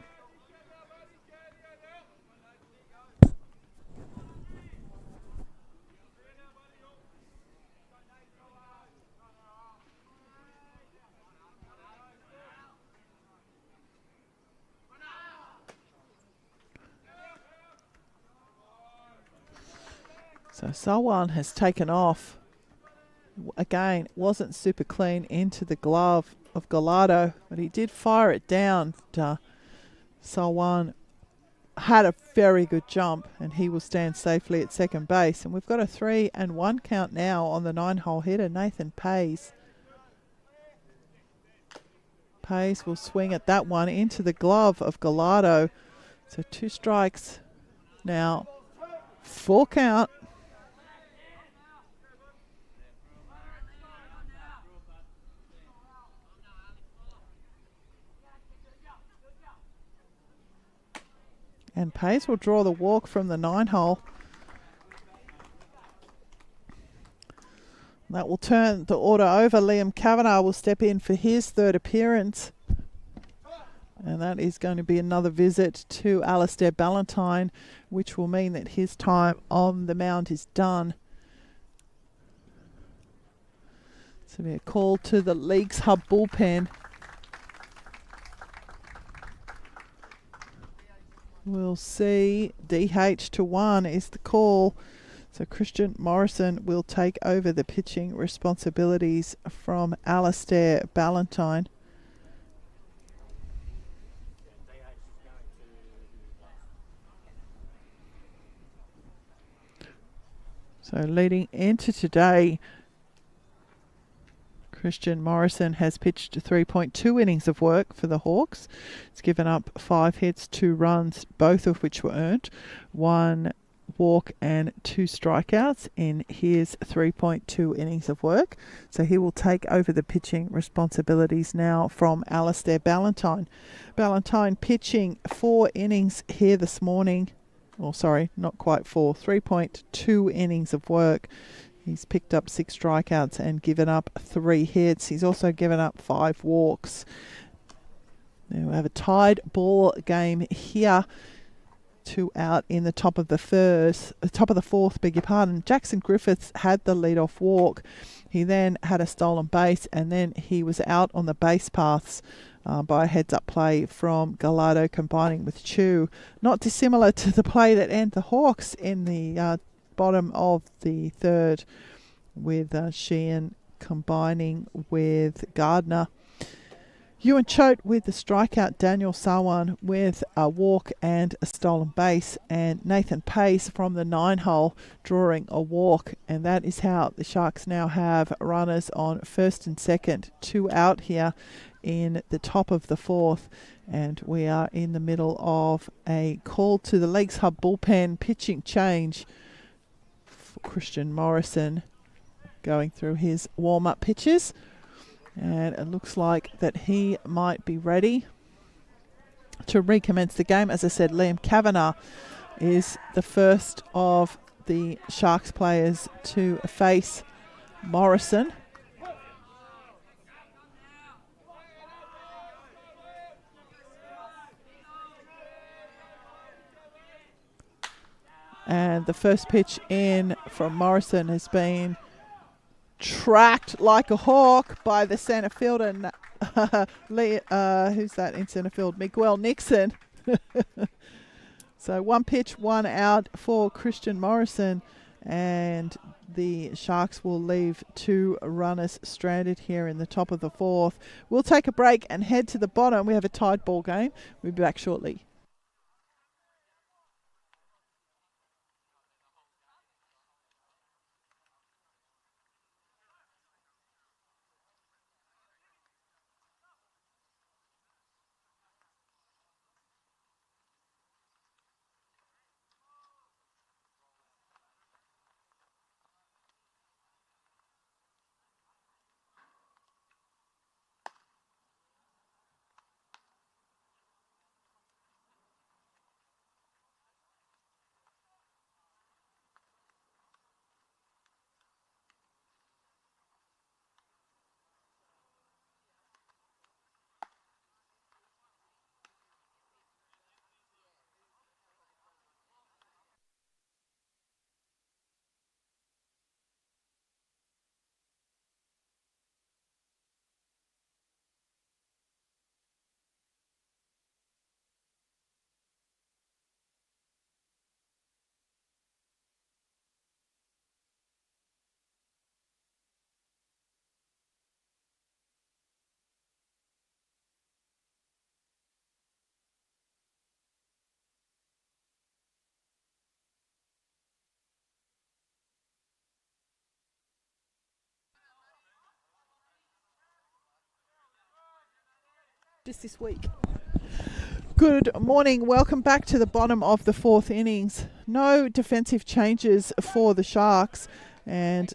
So Salwan has taken off. Again, wasn't super clean into the glove of Gallardo, but he did fire it down. Salwan had a very good jump, and he will stand safely at second base. And we've got a 3-1 count now on the 9-hole hitter, Nathan Pays. Pays will swing at that one into the glove of Gallardo. So 2 strikes now. 4 count. And Pays will draw the walk from the 9-hole. That will turn the order over. Liam Kavanagh will step in for his third appearance. And that is going to be another visit to Alistair Ballantyne, which will mean that his time on the mound is done. So be a call to the Leagues Hub bullpen. We'll see. DH to 1 is the call. So Christian Morrison will take over the pitching responsibilities from Alistair Ballantyne. So leading into today, Christian Morrison has pitched 3.2 innings of work for the Hawks. He's given up 5 hits, 2 runs, both of which were earned, 1 walk and 2 strikeouts in his 3.2 innings of work. So he will take over the pitching responsibilities now from Alistair Ballantyne. Ballantyne pitching 4 innings here this morning. Well, sorry, not quite 4. 3.2 innings of work. He's picked up 6 strikeouts and given up 3 hits. He's also given up 5 walks. Now we have a tied ball game here 2 out in the top of the fourth, beg your pardon. Jackson Griffiths had the lead-off walk. He then had a stolen base, and then he was out on the base paths by a heads-up play from Gallardo combining with Chew. Not dissimilar to the play that ended the Hawks in the bottom of the third, with Sheehan combining with Gardner. Ewan Choate with the strikeout, Daniel Sawan with a walk and a stolen base, and Nathan Pace from the 9-hole drawing a walk. And that is how the Sharks now have runners on first and second, 2 out here in the top of the fourth. And we are in the middle of a call to the Leagues Hub bullpen pitching change for Christian Morrison, going through his warm-up pitches. And it looks like that he might be ready to recommence the game. As I said, Liam Kavanagh is the first of the Sharks players to face Morrison. And the first pitch in from Morrison has been tracked like a hawk by the centre fielder. Who's that in centre field? Miguel Nixon. So 1 pitch, 1 out for Christian Morrison, and the Sharks will leave 2 runners stranded here in the top of the fourth. We'll take a break and head to the bottom. We have a tied ball game. We'll be back shortly. Just this week. Good morning. Welcome back to the bottom of the fourth innings. No defensive changes for the Sharks, and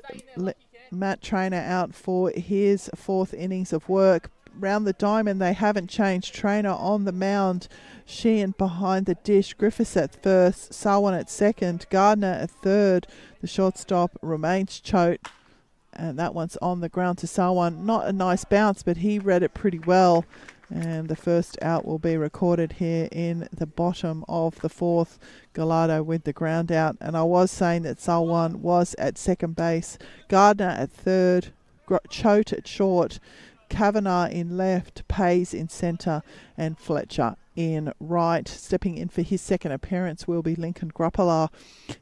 Matt Trainer out for his fourth innings of work. Round the diamond, they haven't changed. Trainer on the mound, Sheehan behind the dish, Griffiths at first, Sarwan at second, Gardner at third. The shortstop remains Choate, and that one's on the ground to Sarwan. Not a nice bounce, but he read it pretty well. And the first out will be recorded here in the bottom of the fourth. Gallardo with the ground out. And I was saying that Sarwan was at second base, Gardner at third, Choate at short, Kavanagh in left, Pays in centre, and Fletcher in right. Stepping in for his second appearance will be Lincoln Gruppala.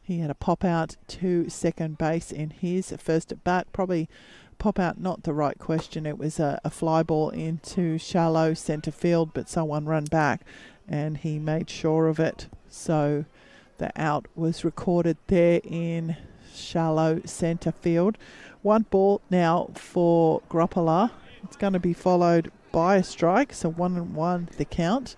He had a pop out to second base in his first at bat. Probably pop out, not the right question. It was a fly ball into shallow centre field, but someone ran back and he made sure of it. So the out was recorded there in shallow centre field. 1 ball now for Gruppala. It's going to be followed by a strike, so 1-1 the count.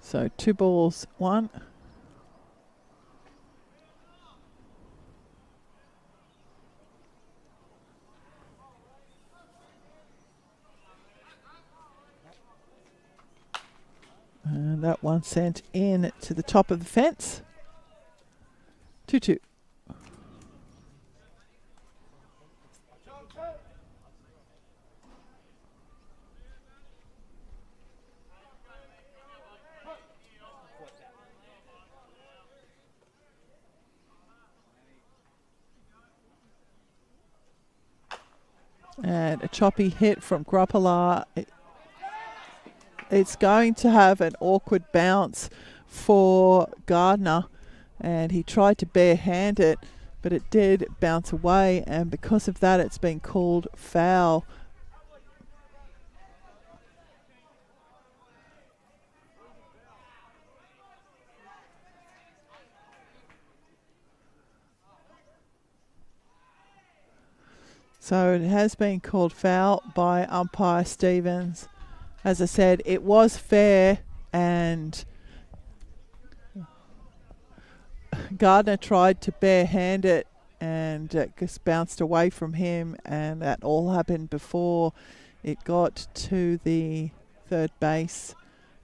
So 2 balls, 1. And that one sent in to the top of the fence. 2-2. And a choppy hit from Cronulla. It's going to have an awkward bounce for Gardner, and he tried to barehand it, but it did bounce away, and because of that it's been called foul. So it has been called foul by umpire Stevens. As I said, it was fair, and Gardner tried to barehand it, and it just bounced away from him, and that all happened before it got to the third base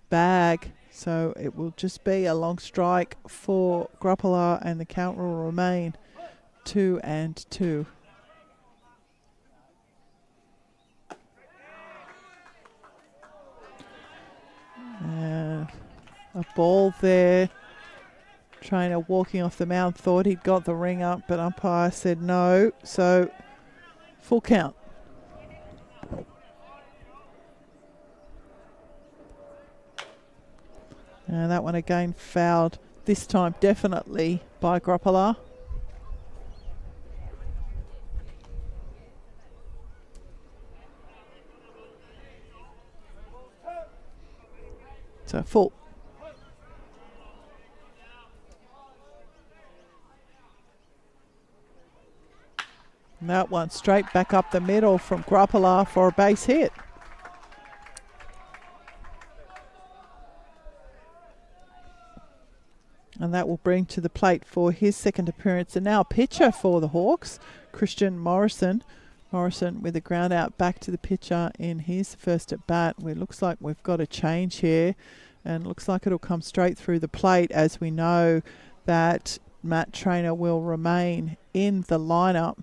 bag. So it will just be a long strike for Cronulla, and the count will remain 2-2. A ball there. Trainer walking off the mound thought he'd got the ring up, but umpire said no, so full count. And that one again fouled, this time definitely by Cronulla. So full. And that one straight back up the middle from Cronulla for a base hit. And that will bring to the plate for his second appearance. And now a pitcher for the Hawks, Christian Morrison. Morrison with a ground out back to the pitcher in his first at bat. It looks like we've got a change here, and looks like it'll come straight through the plate, as we know that Matt Trainer will remain in the lineup.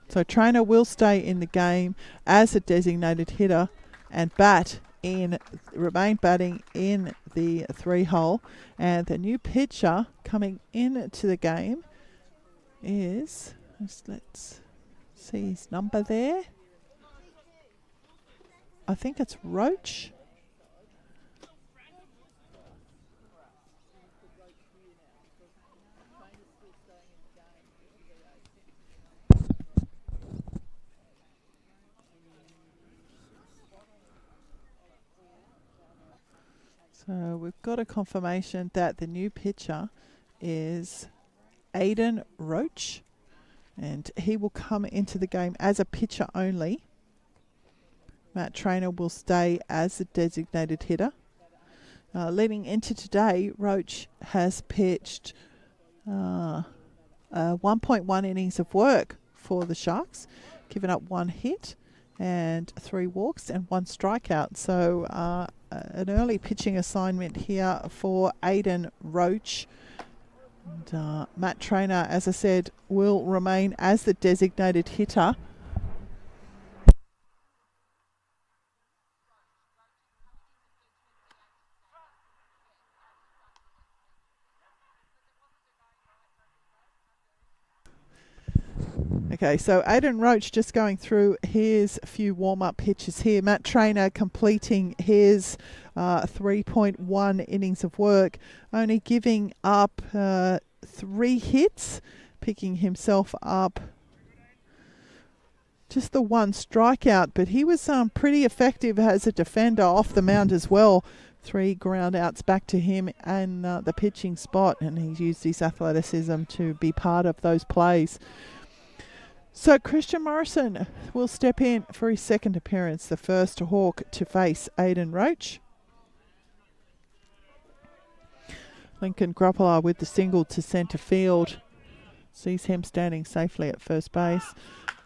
So Trainer will stay in the game as a designated hitter and remain batting in the 3-hole. And the new pitcher coming into the game is, let's see his number there. I think it's Roach. So we've got a confirmation that the new pitcher is Aidan Roach, and he will come into the game as a pitcher only. Matt Trainer will stay as the designated hitter. Leading into today, Roach has pitched 1.1 innings of work for the Sharks, given up 1 hit and 3 walks and 1 strikeout. So an early pitching assignment here for Aidan Roach. And, Matt Trainer, as I said, will remain as the designated hitter. Okay, so Aidan Roach just going through his few warm-up pitches here. Matt Trainer completing his 3.1 innings of work, only giving up 3 hits, picking himself up just the 1 strikeout, but he was pretty effective as a defender off the mound as well. 3 ground outs back to him and the pitching spot, and he's used his athleticism to be part of those plays. So Christian Morrison will step in for his second appearance, the first Hawk to face Aidan Roach. Lincoln Cronulla with the single to centre field. Sees him standing safely at first base.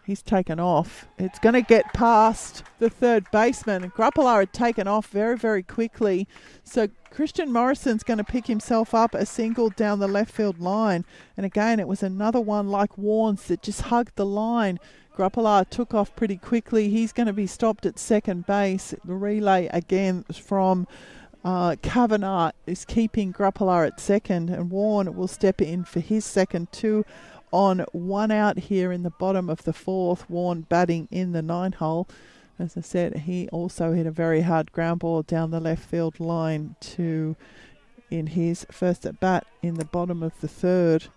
He's taken off. It's going to get past the third baseman. And Cronulla had taken off very, very quickly. So Christian Morrison's going to pick himself up a single down the left field line. And again, it was another one like Warnes that just hugged the line. Cronulla took off pretty quickly. He's going to be stopped at second base. The relay again from Kavanagh is keeping Grappler at second, and Warren will step in for his second. 2 on 1 out here in the bottom of the fourth. Warren batting in the 9 hole. As I said, he also hit a very hard ground ball down the left field line in his first at bat in the bottom of the third.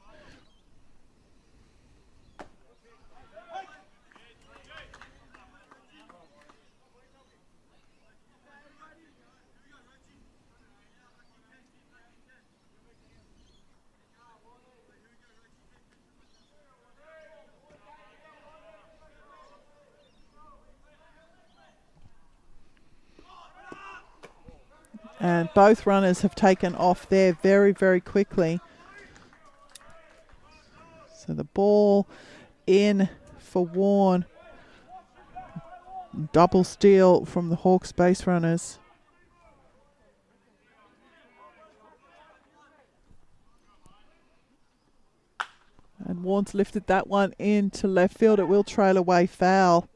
And both runners have taken off there very, very quickly. So the ball in for Warren. Double steal from the Hawks base runners. And Warren's lifted that one into left field. It will trail away foul.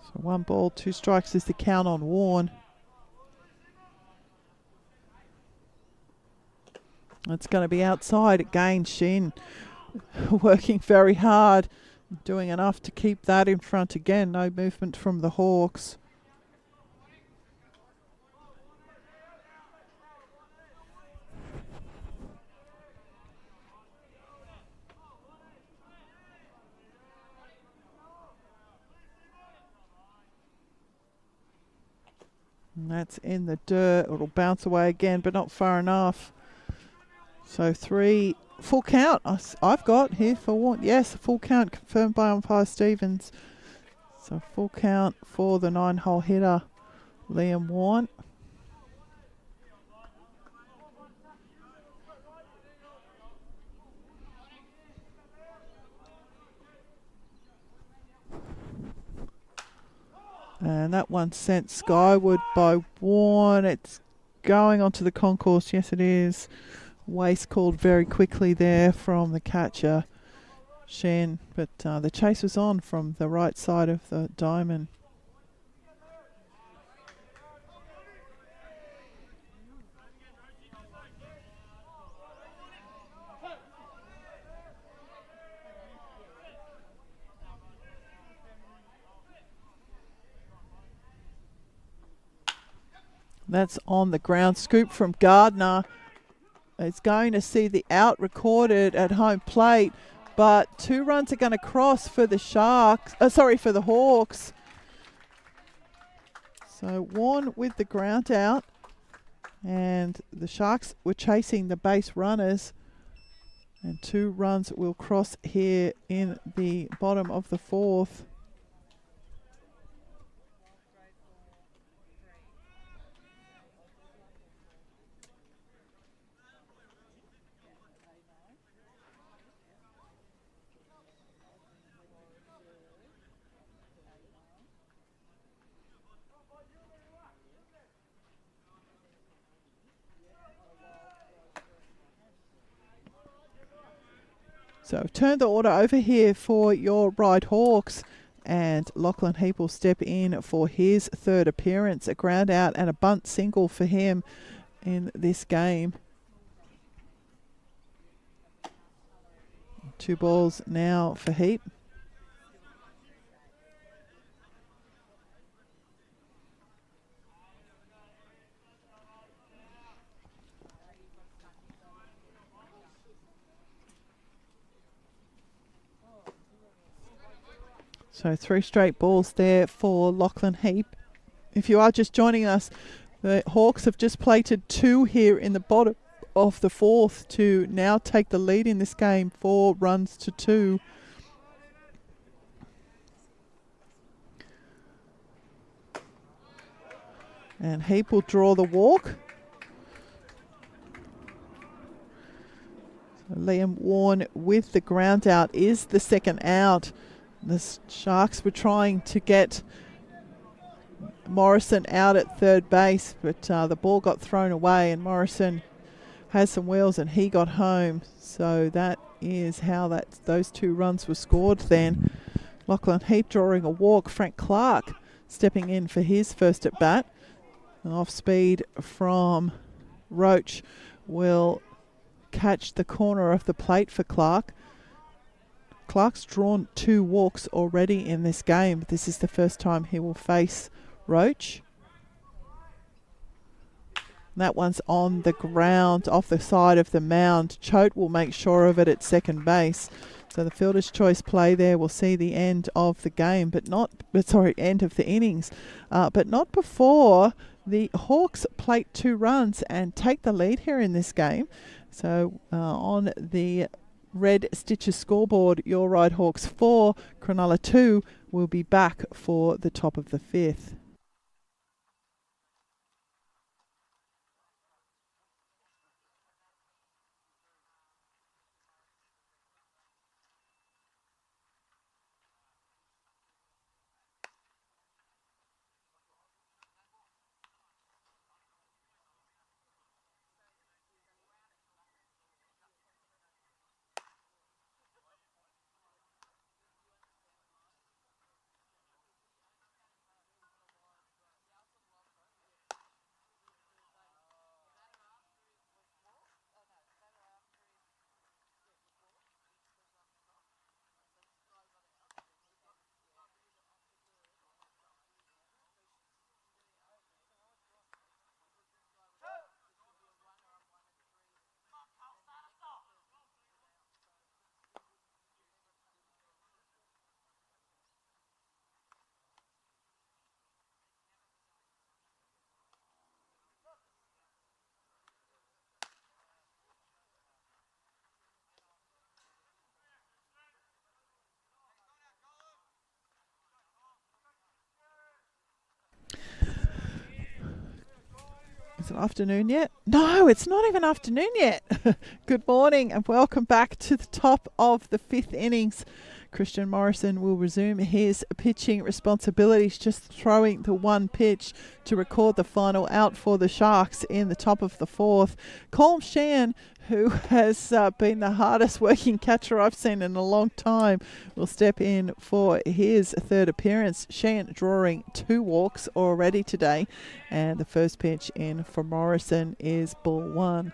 So 1 ball, 2 strikes is the count on Warren. It's going to be outside again. Shin working very hard, doing enough to keep that in front again. No movement from the Hawks. And that's in the dirt. It'll bounce away again, but not far enough. So 3, full count I've got here for Warren. Yes, full count confirmed by umpire Stevens. So full count for the 9-hole hitter, Liam Warren. And that one sent skyward by Warren. It's going onto the concourse. Yes, it is. Waste called very quickly there from the catcher, Shen. But the chase was on from the right side of the diamond. That's on the ground. Scoop from Gardner. It's going to see the out recorded at home plate, but 2 runs are going to cross for the for the Hawks. So Warren with the ground out, and the Sharks were chasing the base runners, and 2 runs will cross here in the bottom of the fourth. So turn the order over here for your Ryde Hawks, and Lachlan Heap will step in for his 3rd appearance. A ground out and a bunt single for him in this game. 2 balls now for Heap. So 3 straight balls there for Lachlan Heap. If you are just joining us, the Hawks have just plated 2 here in the bottom of the fourth to now take the lead in this game, 4 runs to 2. And Heap will draw the walk. So Liam Warren with the ground out is the second out. The Sharks were trying to get Morrison out at third base, but the ball got thrown away and Morrison has some wheels and he got home. So that is how those 2 runs were scored then. Lachlan Heap drawing a walk. Frank Clark stepping in for his first at bat. An off speed from Roach will catch the corner of the plate for Clark. Clark's drawn 2 walks already in this game, but this is the first time he will face Roach. That one's on the ground, off the side of the mound. Choate will make sure of it at second base. So the fielder's choice play there will see the end of the game, end of the innings, but not before the Hawks plate 2 runs and take the lead here in this game. So on the Red Stitches scoreboard, your Ryde Hawks 4, Cronulla 2 will be back for the top of the 5th. Is it afternoon yet? No, it's not even afternoon yet. Good morning and welcome back to the top of the 5th innings. Christian Morrison will resume his pitching responsibilities, just throwing the 1 pitch to record the final out for the Sharks in the top of the 4th. Colm Sheehan, who has been the hardest working catcher I've seen in a long time, will step in for his 3rd appearance. Sheehan drawing 2 walks already today, and the first pitch in for Morrison is ball 1.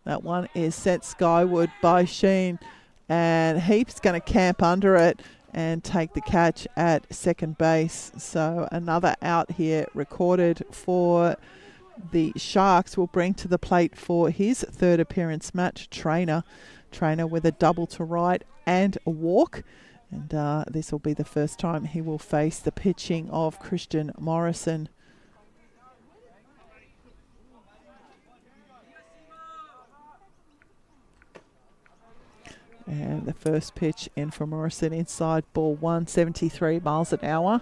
That one is sent skyward by Sheehan, and Heap's going to camp under it and take the catch at second base. So another out here recorded for the Sharks will bring to the plate for his 3rd appearance Matt Trainer. Trainer with a double to right and a walk. And this will be the first time he will face the pitching of Christian Morrison. And the first pitch in for Morrison inside ball 1, 73 miles an hour.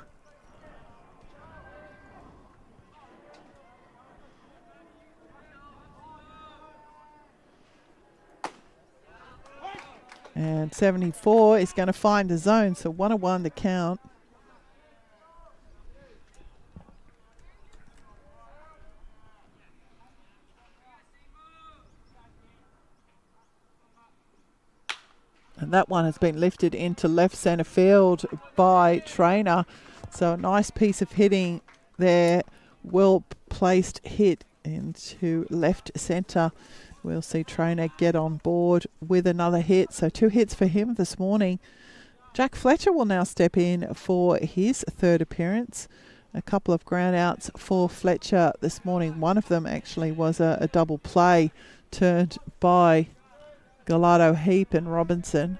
And 74 is going to find the zone, so 1-1 to count. And that one has been lifted into left centre field by Trainer. So a nice piece of hitting there. Well placed hit into left centre. We'll see Trainer get on board with another hit. So 2 hits for him this morning. Jack Fletcher will now step in for his 3rd appearance. A couple of ground outs for Fletcher this morning. One of them actually was a double play turned by Gallardo, Heap and Robinson.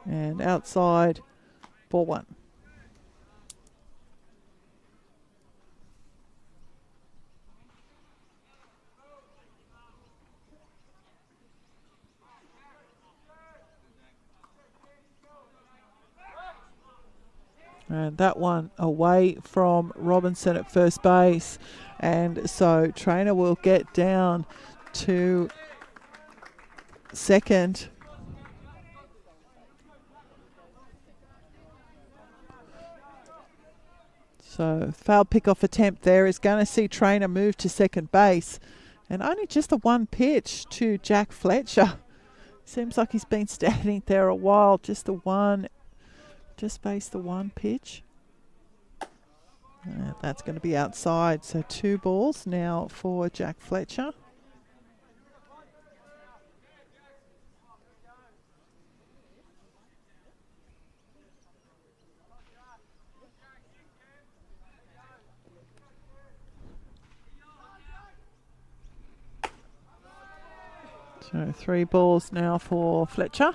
And outside, ball 1. And that one away from Robinson at first base. And so Trainer will get down to second. So foul pick-off attempt there is going to see Trainer move to second base. And only just the one pitch to Jack Fletcher. Seems like he's been standing there a while. Just the one pitch. And that's going to be outside. So 2 balls now for Jack Fletcher. So 3 balls now for Fletcher.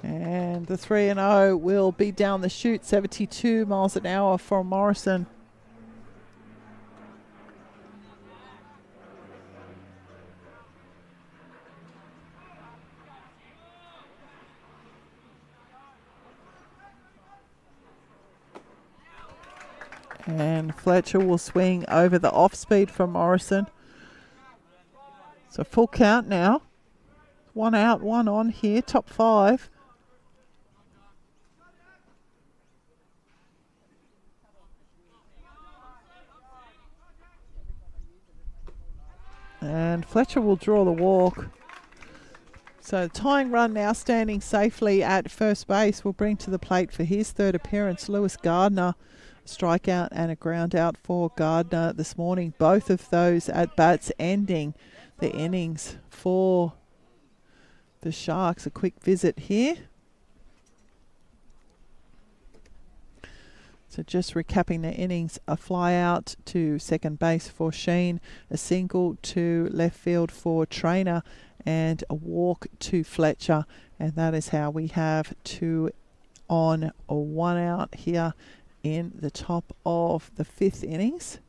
And the 3-0 will be down the chute, 72 miles an hour from Morrison. And Fletcher will swing over the off speed from Morrison. So full count now. 1 out, 1 on here, top 5. And Fletcher will draw the walk. So tying run now standing safely at first base will bring to the plate for his 3rd appearance Lewis Gardner. Strikeout and a ground out for Gardner this morning. Both of those at bats ending the innings for the Sharks. A quick visit here. So just recapping the innings, a fly out to second base for Sheen, a single to left field for Trainer, and a walk to Fletcher. And that is how we have 2 on, 1 out here in the top of the 5th innings.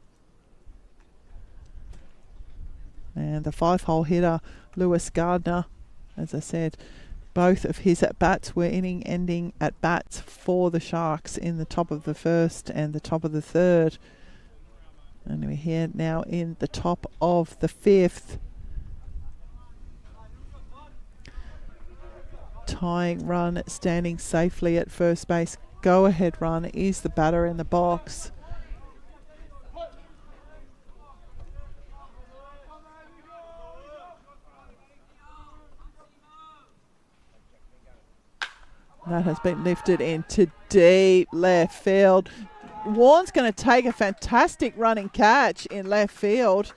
And the 5-hole hitter, Lewis Gardner, as I said, both of his at-bats were inning-ending at-bats for the Sharks in the top of the 1st and the top of the 3rd. And we're here now in the top of the 5th. Tying run standing safely at first base. Go-ahead run is the batter in the box. That has been lifted into deep left field. Warren's going to take a fantastic running catch in left field.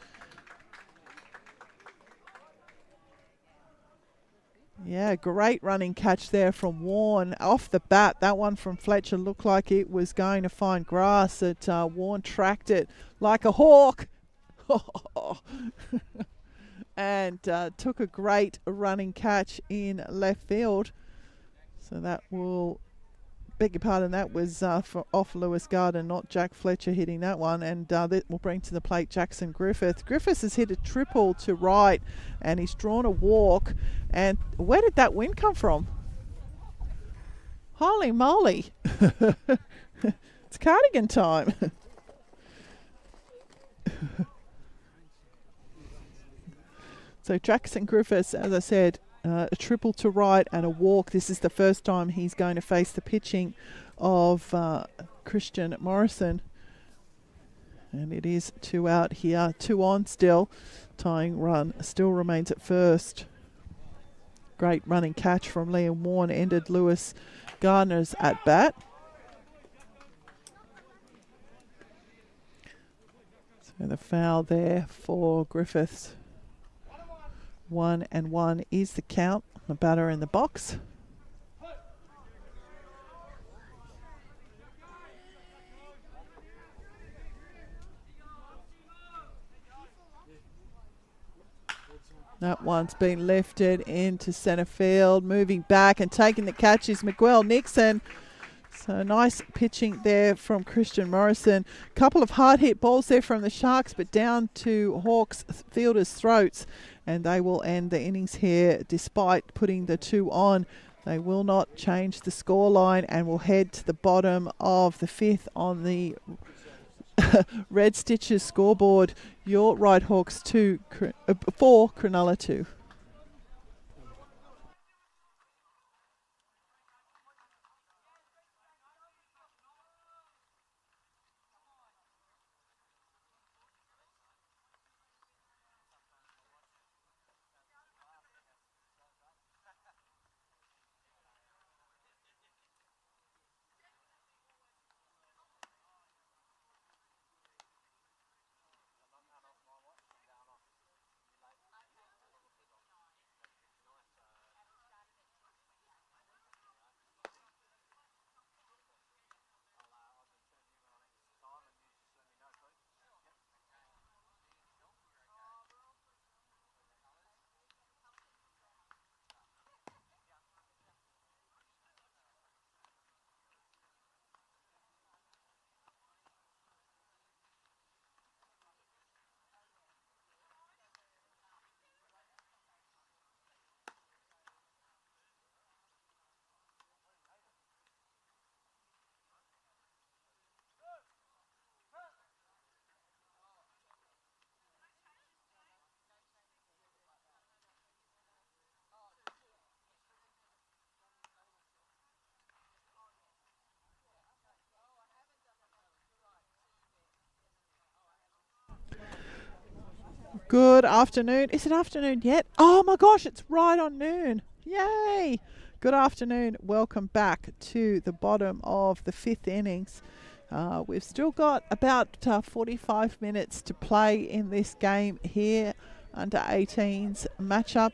Yeah, great running catch there from Warren. Off the bat, that one from Fletcher looked like it was going to find grass. Warren tracked it like a hawk. And took a great running catch in left field. So that will, beg your pardon, that was off Lewis Gardner, not Jack Fletcher hitting that one. And that will bring to the plate Jackson Griffith. Griffiths has hit a triple to right, and he's drawn a walk. And where did that win come from? Holy moly. It's cardigan time. So Jackson Griffiths, as I said, a triple to right and a walk. This is the first time he's going to face the pitching of Christian Morrison. And it is 2 out here, 2 on still. Tying run still remains at first. Great running catch from Liam Warren ended Lewis Gardner's at bat. So the foul there for Griffiths. 1-1 is the count. The batter in the box. That one's been lifted into centre field. Moving back and taking the catch is Miguel Nixon. So nice pitching there from Christian Morrison. Couple of hard hit balls there from the Sharks, but down to Hawks fielders' throats. And they will end the innings here despite putting the 2 on. They will not change the scoreline and will head to the bottom of the 5th on the Red Stitches scoreboard. Your Ryde Hawks 4, Cronulla 2. Good afternoon. Is it afternoon yet? Oh my gosh, it's right on noon. Yay! Good afternoon. Welcome back to the bottom of the 5th innings. We've still got about 45 minutes to play in this game here, under 18s matchup.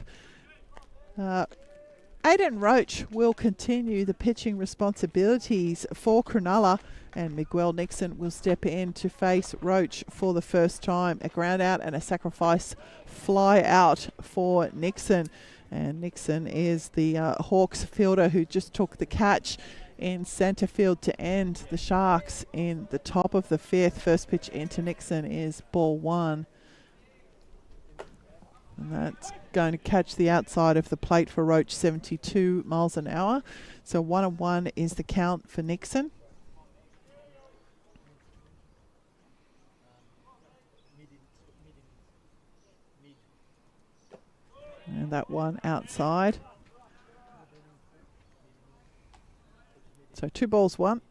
Aidan Roach will continue the pitching responsibilities for Cronulla, and Miguel Nixon will step in to face Roach for the first time. A ground out and a sacrifice fly out for Nixon. And Nixon is the Hawks fielder who just took the catch in centre field to end the Sharks in the top of the 5th. First pitch into Nixon is ball 1. And that's going to catch the outside of the plate for Roach, 72 miles an hour. So 1-1 is the count for Nixon. And that one outside. So 2 balls, 1.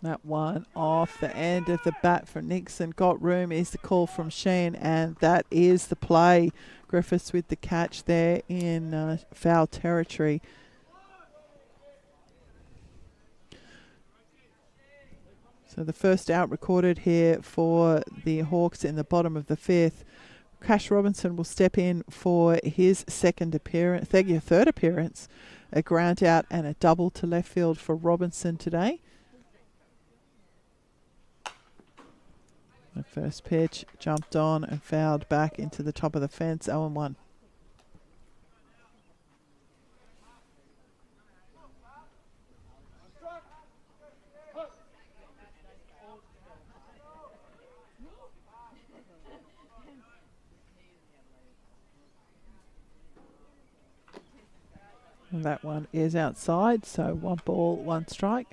That one off the end of the bat for Nixon. Got room is the call from Sheen, and that is the play. Griffiths with the catch there in foul territory. So the first out recorded here for the Hawks in the bottom of the 5th. Cash Robinson will step in for his third appearance. A ground out and a double to left field for Robinson today. The first pitch jumped on and fouled back into the top of the fence, 0-1. And that one is outside, so 1 ball, 1 strike.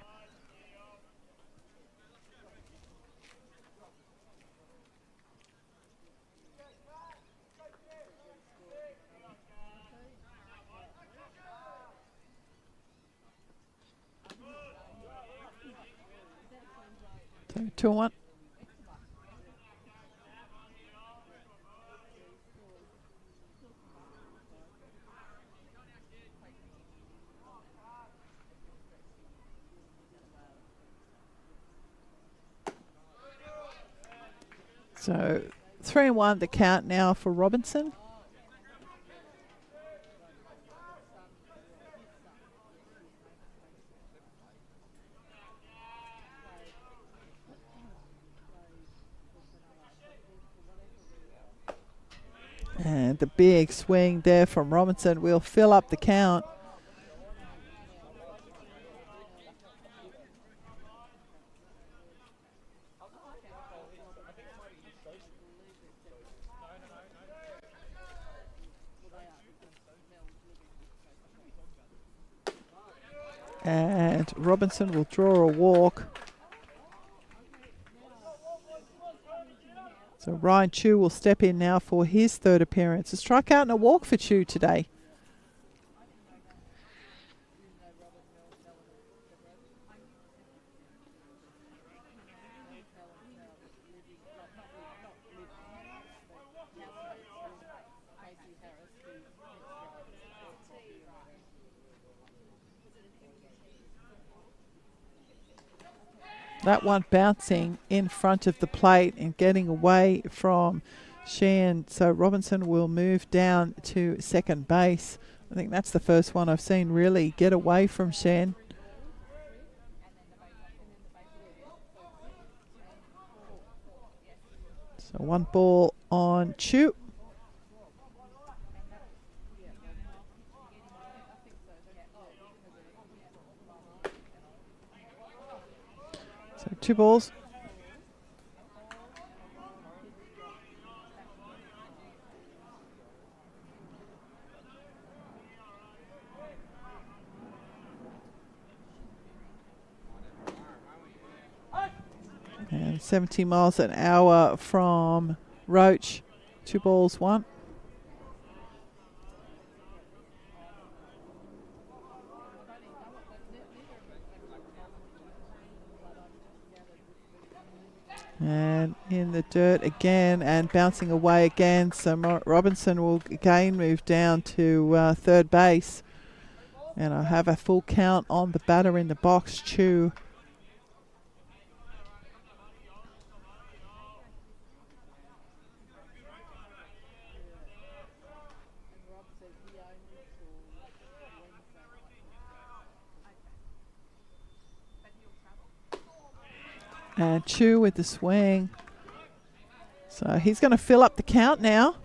So 2-1. So 3-1 the count now for Robinson. And the big swing there from Robinson will fill up the count. And Robinson will draw a walk. So Ryan Chu will step in now for his third appearance. A strikeout and a walk for Chu today. That one bouncing in front of the plate and getting away from Shan. So Robinson will move down to second base. I think that's the first one I've seen really get away from Shan. So one ball on Chu. So 2 balls. And 70 miles an hour from Roach. 2 balls, 1. And in the dirt again and bouncing away again. So Robinson will again move down to third base. And I have a full count on the batter in the box, Chu. And Chu with the swing. So he's going to fill up the count now.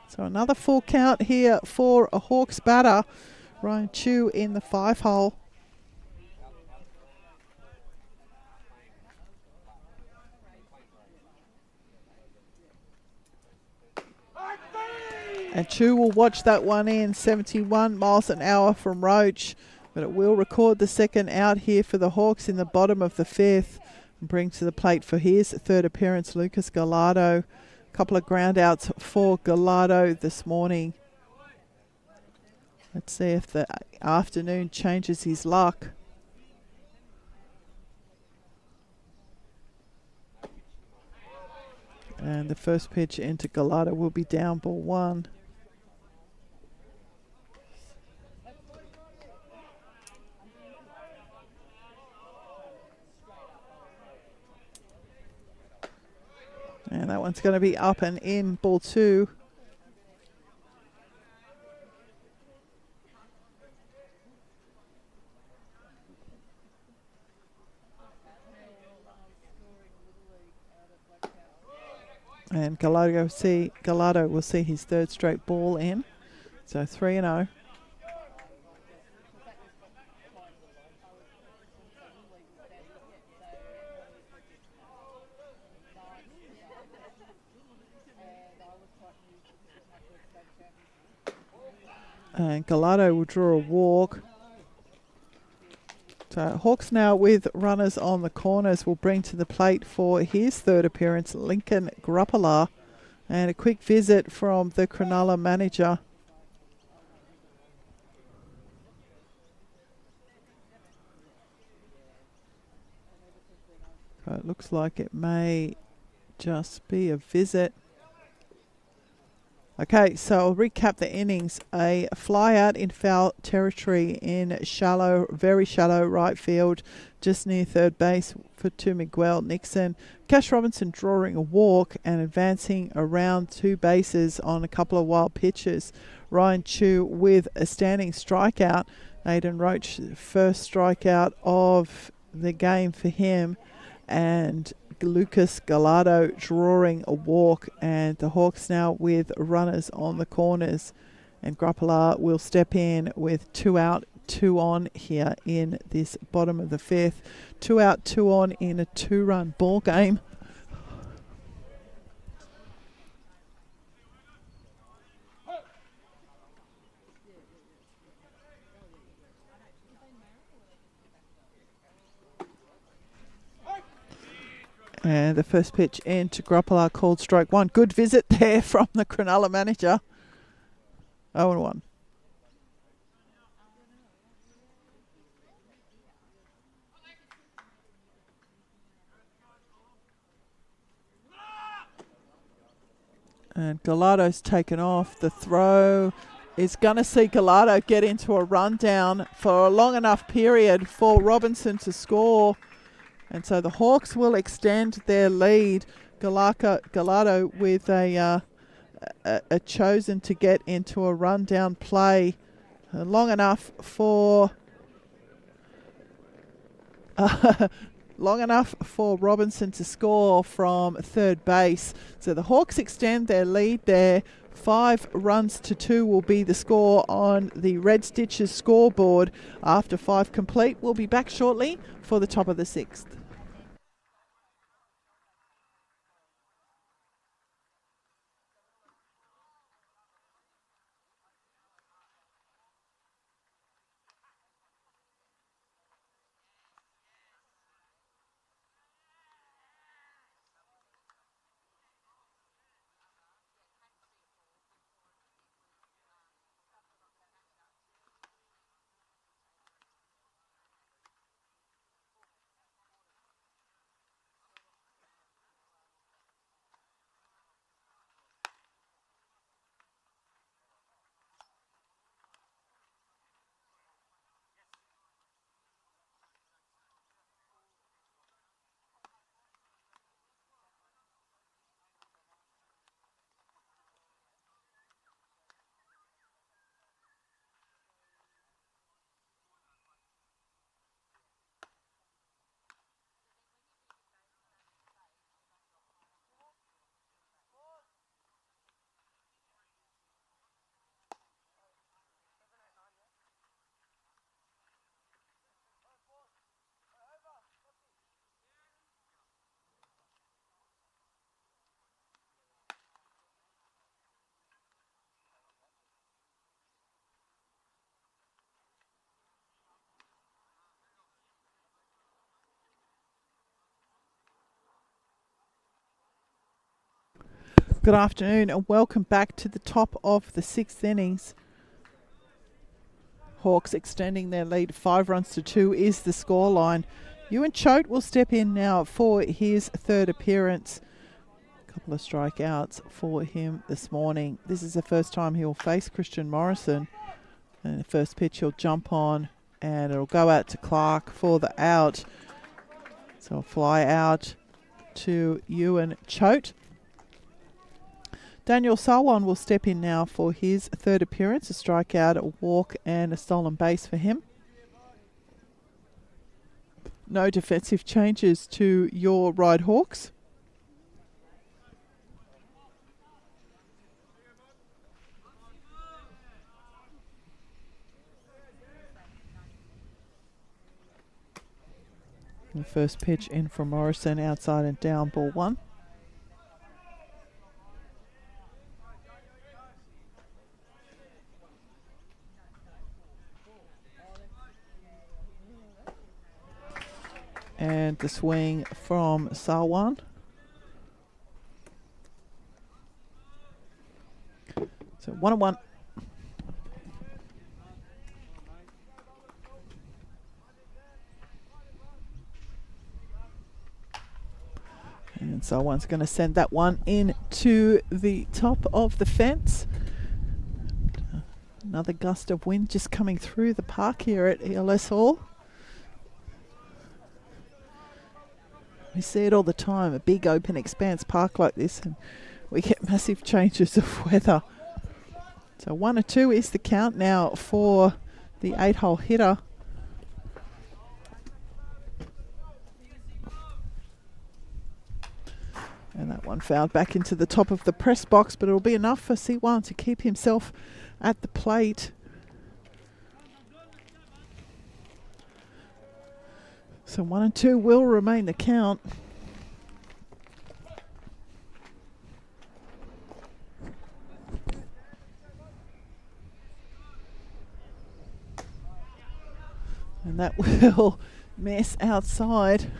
So another full count here for a Hawks batter. Ryan Chu in the 5 hole. And Chu will watch that one in. 71 miles an hour from Roach. But it will record the second out here for the Hawks in the bottom of the 5th. And bring to the plate for his third appearance, Lucas Gallardo. A couple of ground outs for Gallardo this morning. Let's see if the afternoon changes his luck. And the first pitch into Gallardo will be down ball 1. And that one's going to be up and in, ball 2. And Gallardo will see his third straight ball in. So 3-0. And Gallardo will draw a walk. So Hawks now with runners on the corners will bring to the plate for his third appearance, Lincoln Gruppala. And a quick visit from the Cronulla manager. So it looks like it may just be a visit. Okay, so I'll recap the innings. A fly out in foul territory in shallow, very shallow right field, just near third base to Miguel Nixon. Cash Robinson drawing a walk and advancing around 2 bases on a couple of wild pitches. Ryan Chu with a standing strikeout. Aidan Roach, first strikeout of the game for him. And Lucas Gallardo drawing a walk, and the Hawks now with runners on the corners, and Cronulla will step in with 2 out, 2 on here in this bottom of the 5th. 2 out, 2 on in a 2-run ball game. And the first pitch into Cronulla called strike 1. Good visit there from the Cronulla manager. 0-1. And Gallardo's taken off. The throw is going to see Gallardo get into a rundown for a long enough period for Robinson to score. And so the Hawks will extend their lead. Gallardo with a chosen to get into a rundown play long enough for Robinson to score from third base. So the Hawks extend their lead there. 5 runs to 2 will be the score on the Red Stitches scoreboard. After 5 complete, we'll be back shortly for the top of the 6th. Good afternoon and welcome back to the top of the 6th innings. Hawks extending their lead. 5 runs to 2 is the scoreline. Ewan Choate will step in now for his 3rd appearance. A couple of strikeouts for him this morning. This is the first time he'll face Christian Morrison. And the first pitch he'll jump on and it'll go out to Clark for the out. So a fly out to Ewan Choate. Daniel Sarwan will step in now for his 3rd appearance. A strikeout, a walk and a stolen base for him. No defensive changes to your Ryde Hawks. The first pitch in from Morrison, outside and down, ball 1. And the swing from Sarwan. So 1-1. And Sarwan's going to send that one in to the top of the fence. Another gust of wind just coming through the park here at ELS Hall. We see it all the time, a big open expanse park like this, and we get massive changes of weather. So 1-2 is the count now for the 8-hole hitter. And that one fouled back into the top of the press box, but it'll be enough for C1 to keep himself at the plate. So 1 and 2 will remain the count. And that will miss outside.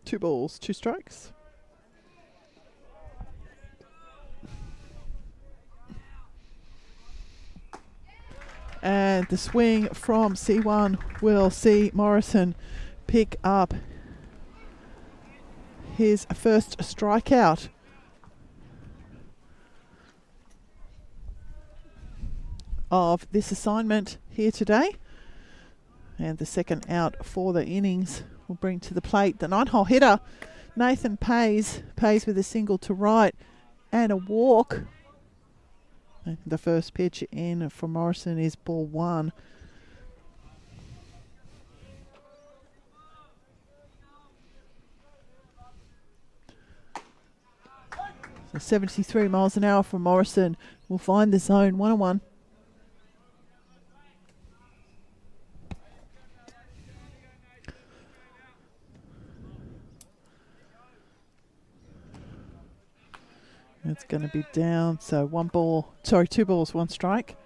2 balls, 2 strikes. And the swing from C1 will see Morrison pick up his first strikeout. Of this assignment here today. And the second out for the innings will bring to the plate the 9-hole hitter, Nathan Pays. Pays with a single to right and a walk. And the first pitch in for Morrison is ball 1. So 73 miles an hour from Morrison will find the zone 1-1. It's going to be down, so 2 balls, 1 strike.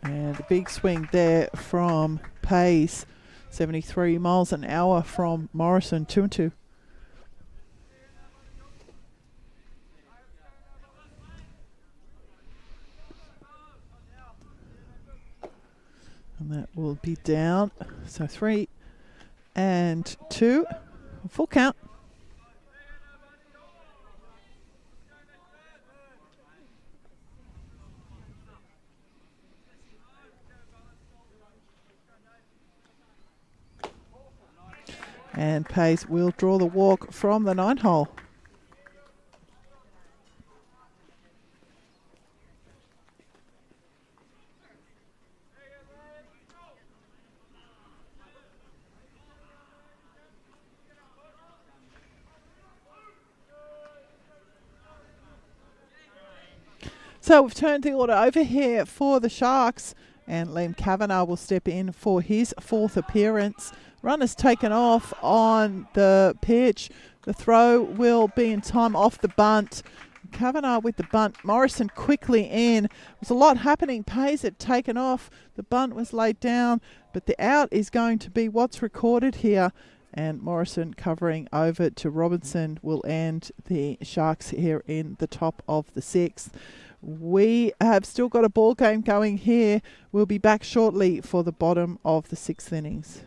And a big swing there from Pays, 73 miles an hour from Morrison, 2 and 2. And that will be down. So 3 and 2. Full count. And Pays will draw the walk from the 9-hole. So we've turned the order over here for the Sharks, and Liam Kavanagh will step in for his 4th appearance. Runners taken off on the pitch. The throw will be in time off the bunt. Kavanagh with the bunt. Morrison quickly in. There's a lot happening. Pays had taken off. The bunt was laid down, but the out is going to be what's recorded here. And Morrison covering over to Robinson will end the Sharks here in the top of the 6th. We have still got a ball game going here. We'll be back shortly for the bottom of the 6th innings.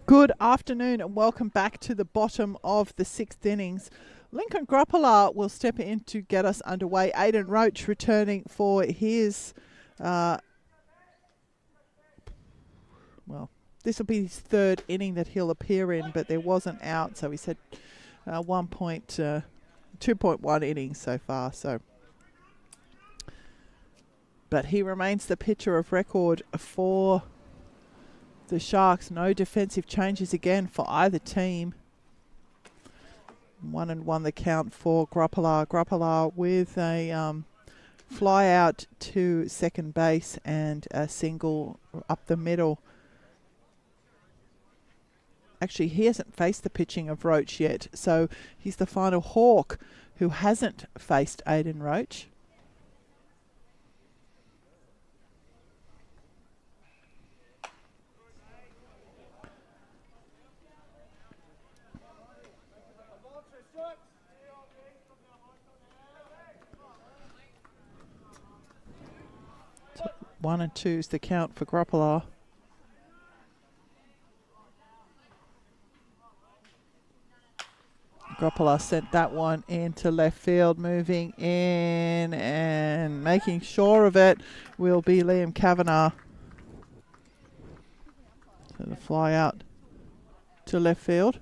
Good afternoon and welcome back to the bottom of the sixth innings. Lincoln Groppala will step in to get us underway. Aidan Roach returning for his, well, this will be his third inning that he'll appear in, but there was an out, so he said 2.1 innings so far. But he remains the pitcher of record for the Sharks. No defensive changes again for either team. 1-1 the count for Groppala. Groppala with a fly out to second base and a single up the middle. Actually, he hasn't faced the pitching of Roach yet, so he's the final Hawk who hasn't faced Aidan Roach. So 1-2 is the count for Groppala. Groppala sent that one into left field, moving in and making sure of it will be Liam Kavanagh. So the fly out to left field.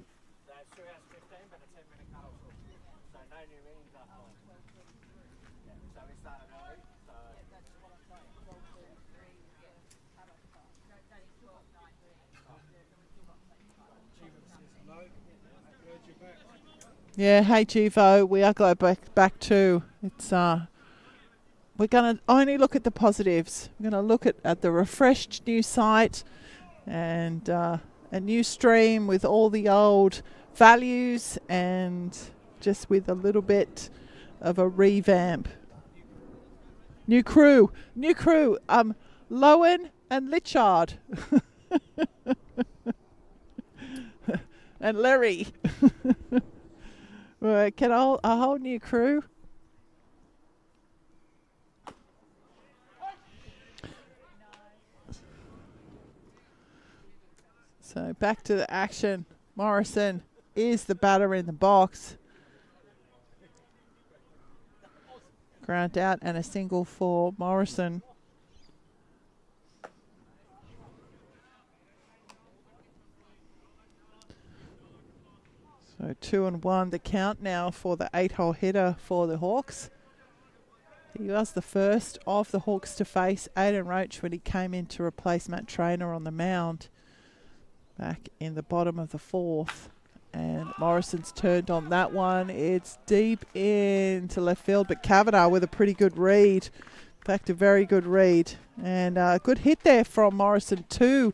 Yeah, hey Givo, we are going back to it's. We're going to only look at the positives. We're going to look at the refreshed new site and a new stream with all the old values and just with a little bit of a revamp. New crew, Lowen and Litchard and Larry. Right, get a whole new crew. So back to the action. Morrison is the batter in the box. Ground out and a single for Morrison. So 2-1 the count now for the 8-hole hitter for the Hawks. He was the first of the Hawks to face Aidan Roach when he came in to replace Matt Traynor on the mound back in the bottom of the fourth. And Morrison's turned on that one. It's deep into left field, but Kavanagh with a pretty good read. In fact, a very good read. And a good hit there from Morrison too.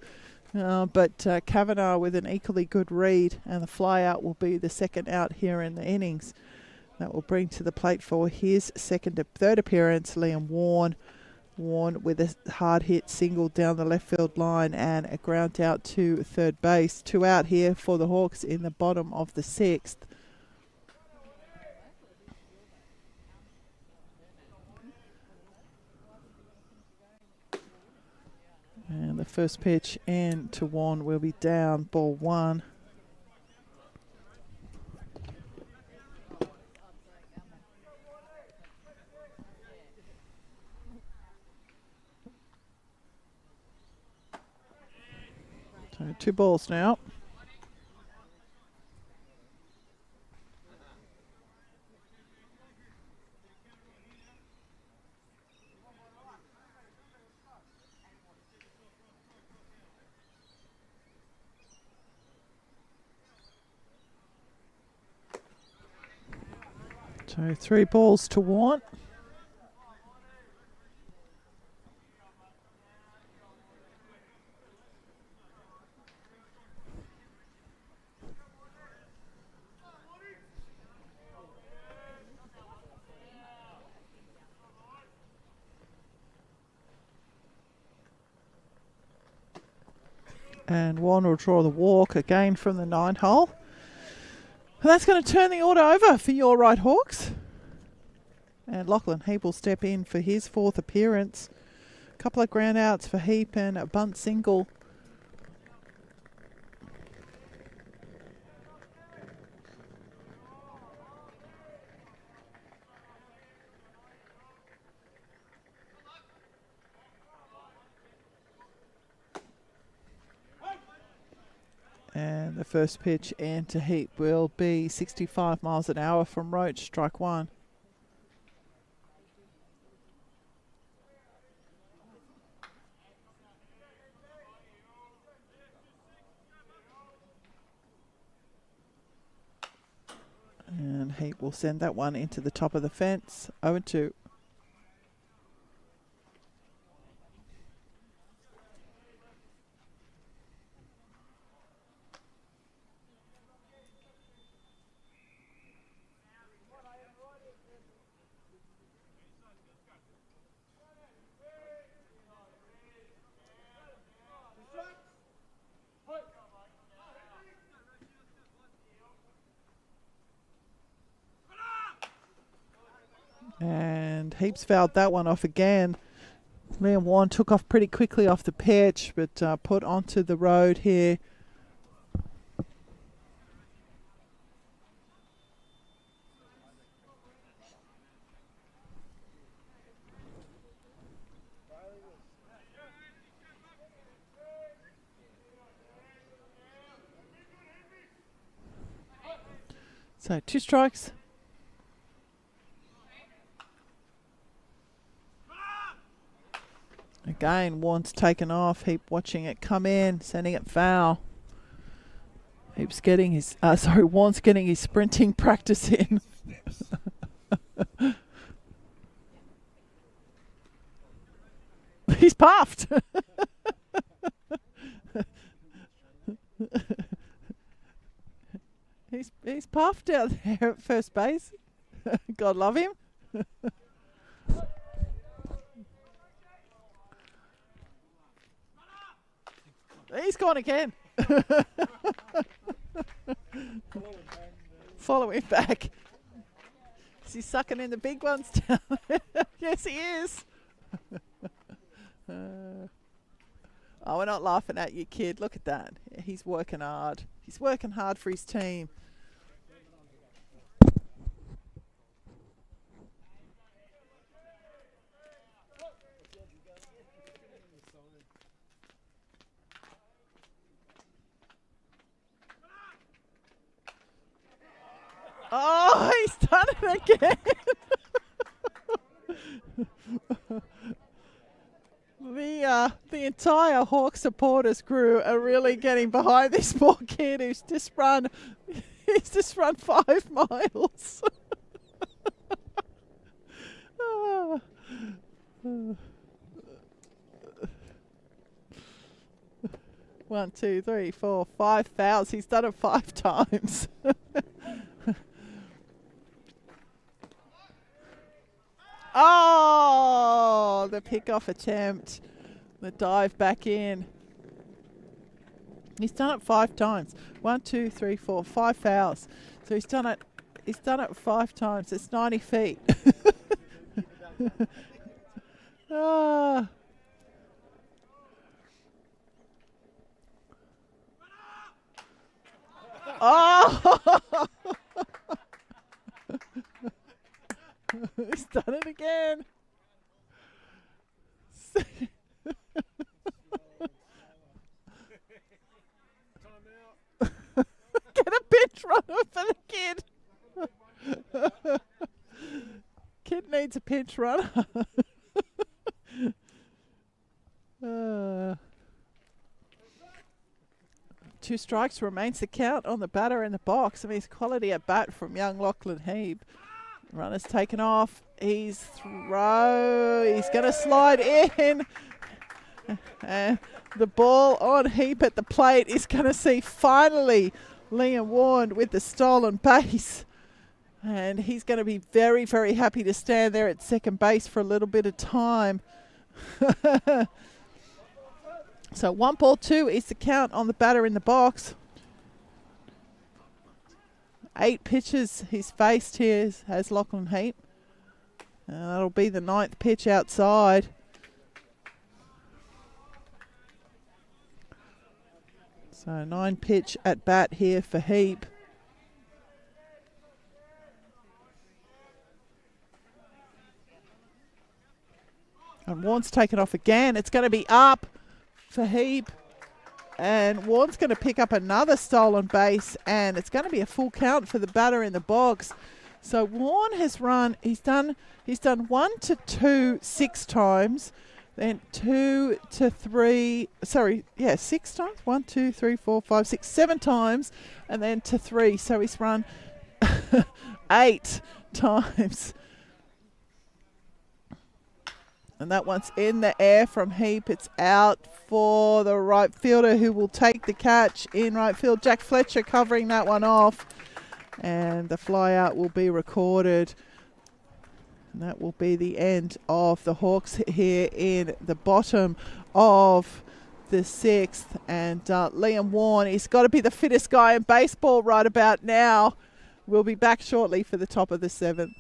But Kavanagh with an equally good read, and the fly out will be the second out here in the innings. That will bring to the plate for his third appearance, Liam Warne. Warne with a hard hit single down the left field line and a ground out to third base. 2 out here for the Hawks in the bottom of the sixth. And the first pitch in to Warne will be down, ball 1. So 2 balls now. So 3 balls to Warne. And Warne will draw the walk again from the 9 hole. And that's going to turn the order over for your Ryde Hawks. And Lachlan Heap will step in for his 4th appearance. A couple of ground outs for Heap and a bunt single. And the first pitch into Heap will be 65 miles an hour from Roach, strike one. And Heap will send that one into the top of the fence, 0-2. And Heaps fouled that one off again. Liam Warren took off pretty quickly off the pitch, but put onto the road here. So 2 strikes. Again, Warren's taken off. Heap watching it come in, sending it foul. Heap's getting his, Warren's getting his sprinting practice in. He's puffed. He's puffed out there at first base. God love him. He's gone again. Follow him back. Is he sucking in the big ones down? Yes, he is. Oh, we're not laughing at you, kid. Look at that. He's working hard. He's working hard for his team. Oh, he's done it again. The entire Hawk supporters crew are really getting behind this poor kid who's just run 5 miles. One, two, three, 4, 5 fouls. He's done it 5 times. Oh, the pick-off attempt. The dive back in. He's done it 5 times. 1, 2, 3, 4, 5 fouls. So he's done it 5 times. It's 90 feet. Ah. Oh! He's done it again. Get a pinch runner for the kid. Kid needs a pinch runner. 2 strikes remains the count on the batter in the box. I mean, it's quality at bat from young Lachlan Heap. Runner's taken off. He's going to slide in. And the ball on Heap at the plate is going to see finally Liam Warren with the stolen base. And he's going to be very, very happy to stand there at second base for a little bit of time. So 1-2 is the count on the batter in the box. 8 pitches he's faced here has Lachlan Heap. And that'll be the 9th pitch outside. So 9 pitch at bat here for Heap. And Warren's taken off again. It's going to be up for Heap. And Warren's going to pick up another stolen base, and it's going to be a full count for the batter in the box. So Warren has run, he's done 1 to 2 6 times, then 2 to 3, 6 times, 1, 2, 3, 4, 5, 6, 7 times, and then to 3. So he's run 8 times. And that one's in the air from Heap. It's out for the right fielder who will take the catch in right field. Jack Fletcher covering that one off. And the fly out will be recorded. And that will be the end of the Hawks here in the bottom of the 6th. And Liam Warren, he's got to be the fittest guy in baseball right about now. We'll be back shortly for the top of the 7th.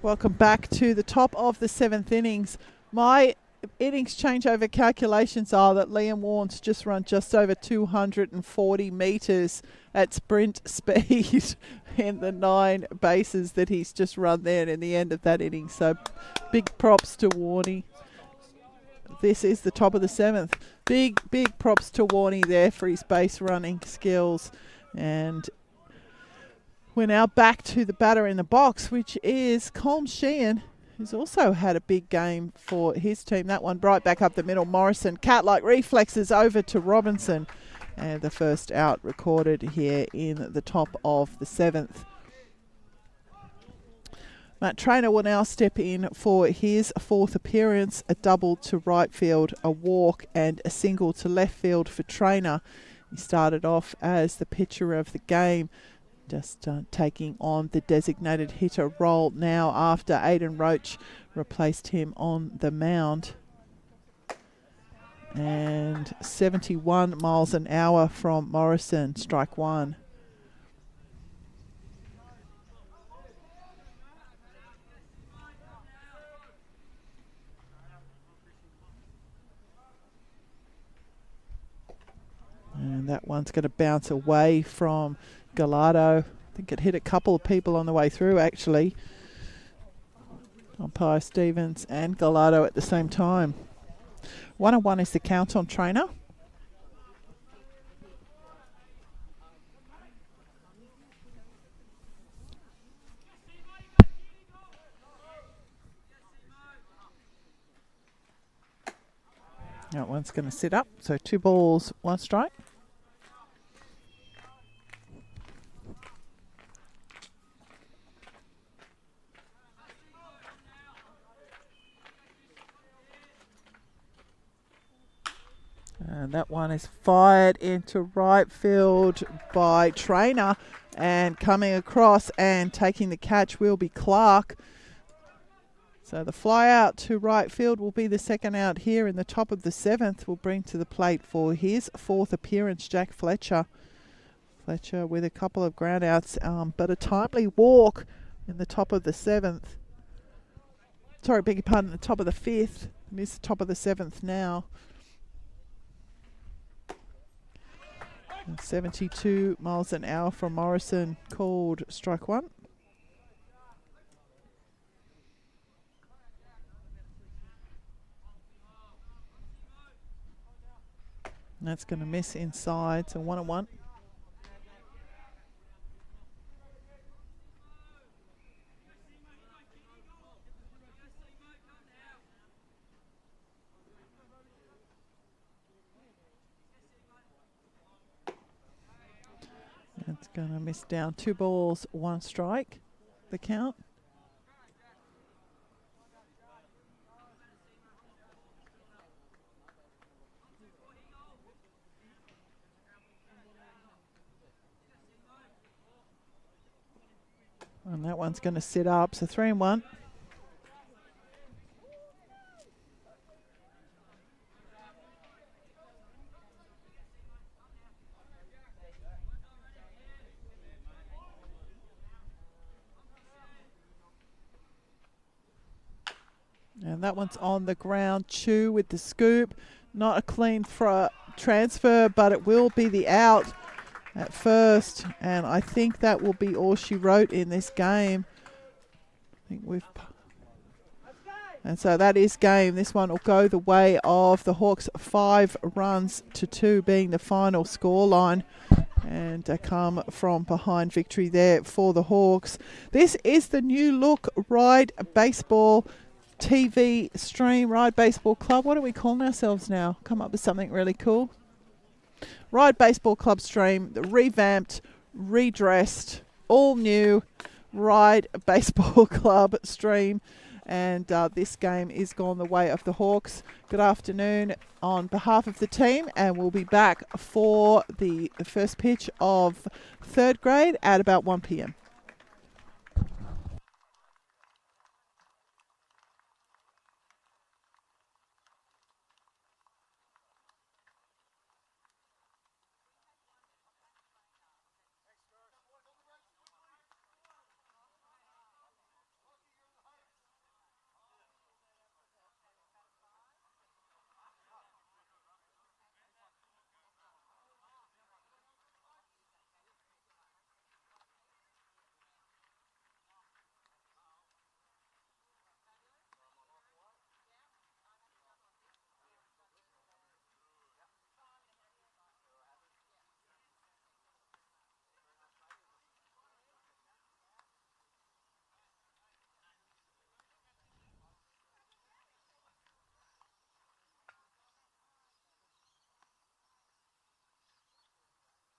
Welcome back to the top of the 7th innings. My innings changeover calculations are that Liam Warren's just run just over 240 metres at sprint speed in the 9 bases that he's just run there in the end of that inning. So big props to Warney. This is the top of the 7th. Big props to Warney there for his base running skills. And we're now back to the batter in the box, which is Colm Sheehan, who's also had a big game for his team. That one right back up the middle. Morrison, cat-like reflexes over to Robinson. And the first out recorded here in the top of the 7th. Matt Traynor will now step in for his 4th appearance. A double to right field, a walk and a single to left field for Traynor. He started off as the pitcher of the game, just taking on the designated hitter role now after Aidan Roach replaced him on the mound. And 71 miles an hour from Morrison, strike 1. And that one's going to bounce away from Gallardo. I think it hit a couple of people on the way through, actually. Umpire Stevens and Gallardo at the same time. 1-1 is the count on Traynor. That one's going to sit up. So 2 balls, 1 strike. And that one is fired into right field by Traynor, and coming across and taking the catch will be Clark. So the fly out to right field will be the second out here in the top of the 7th. Will bring to the plate for his 4th appearance, Jack Fletcher. Fletcher with a couple of ground outs, but a timely walk in the top of the 7th. Sorry, beg your pardon, the top of the 5th. Missed the top of the 7th now. And 72 miles an hour from Morrison, called strike 1. And that's going to miss inside, so 1-1. Gonna miss down. 2 balls, 1 strike. The count. And that one's going to sit up. So 3 and 1. And that one's on the ground. Chew with the scoop. Not a clean transfer, but it will be the out at first. And I think that will be all she wrote in this game. I think we've... And so that is game. This one will go the way of the Hawks. 5 runs to 2 being the final scoreline. And a come from behind victory there for the Hawks. This is the new look Ryde Baseball TV stream, Ryde Baseball Club. What are we calling ourselves now? Come up with something really cool. Ryde Baseball Club stream, the revamped, redressed, all new Ryde Baseball Club stream. And this game is gone the way of the Hawks. Good afternoon on behalf of the team, and we'll be back for the first pitch of 3rd grade at about 1 p.m.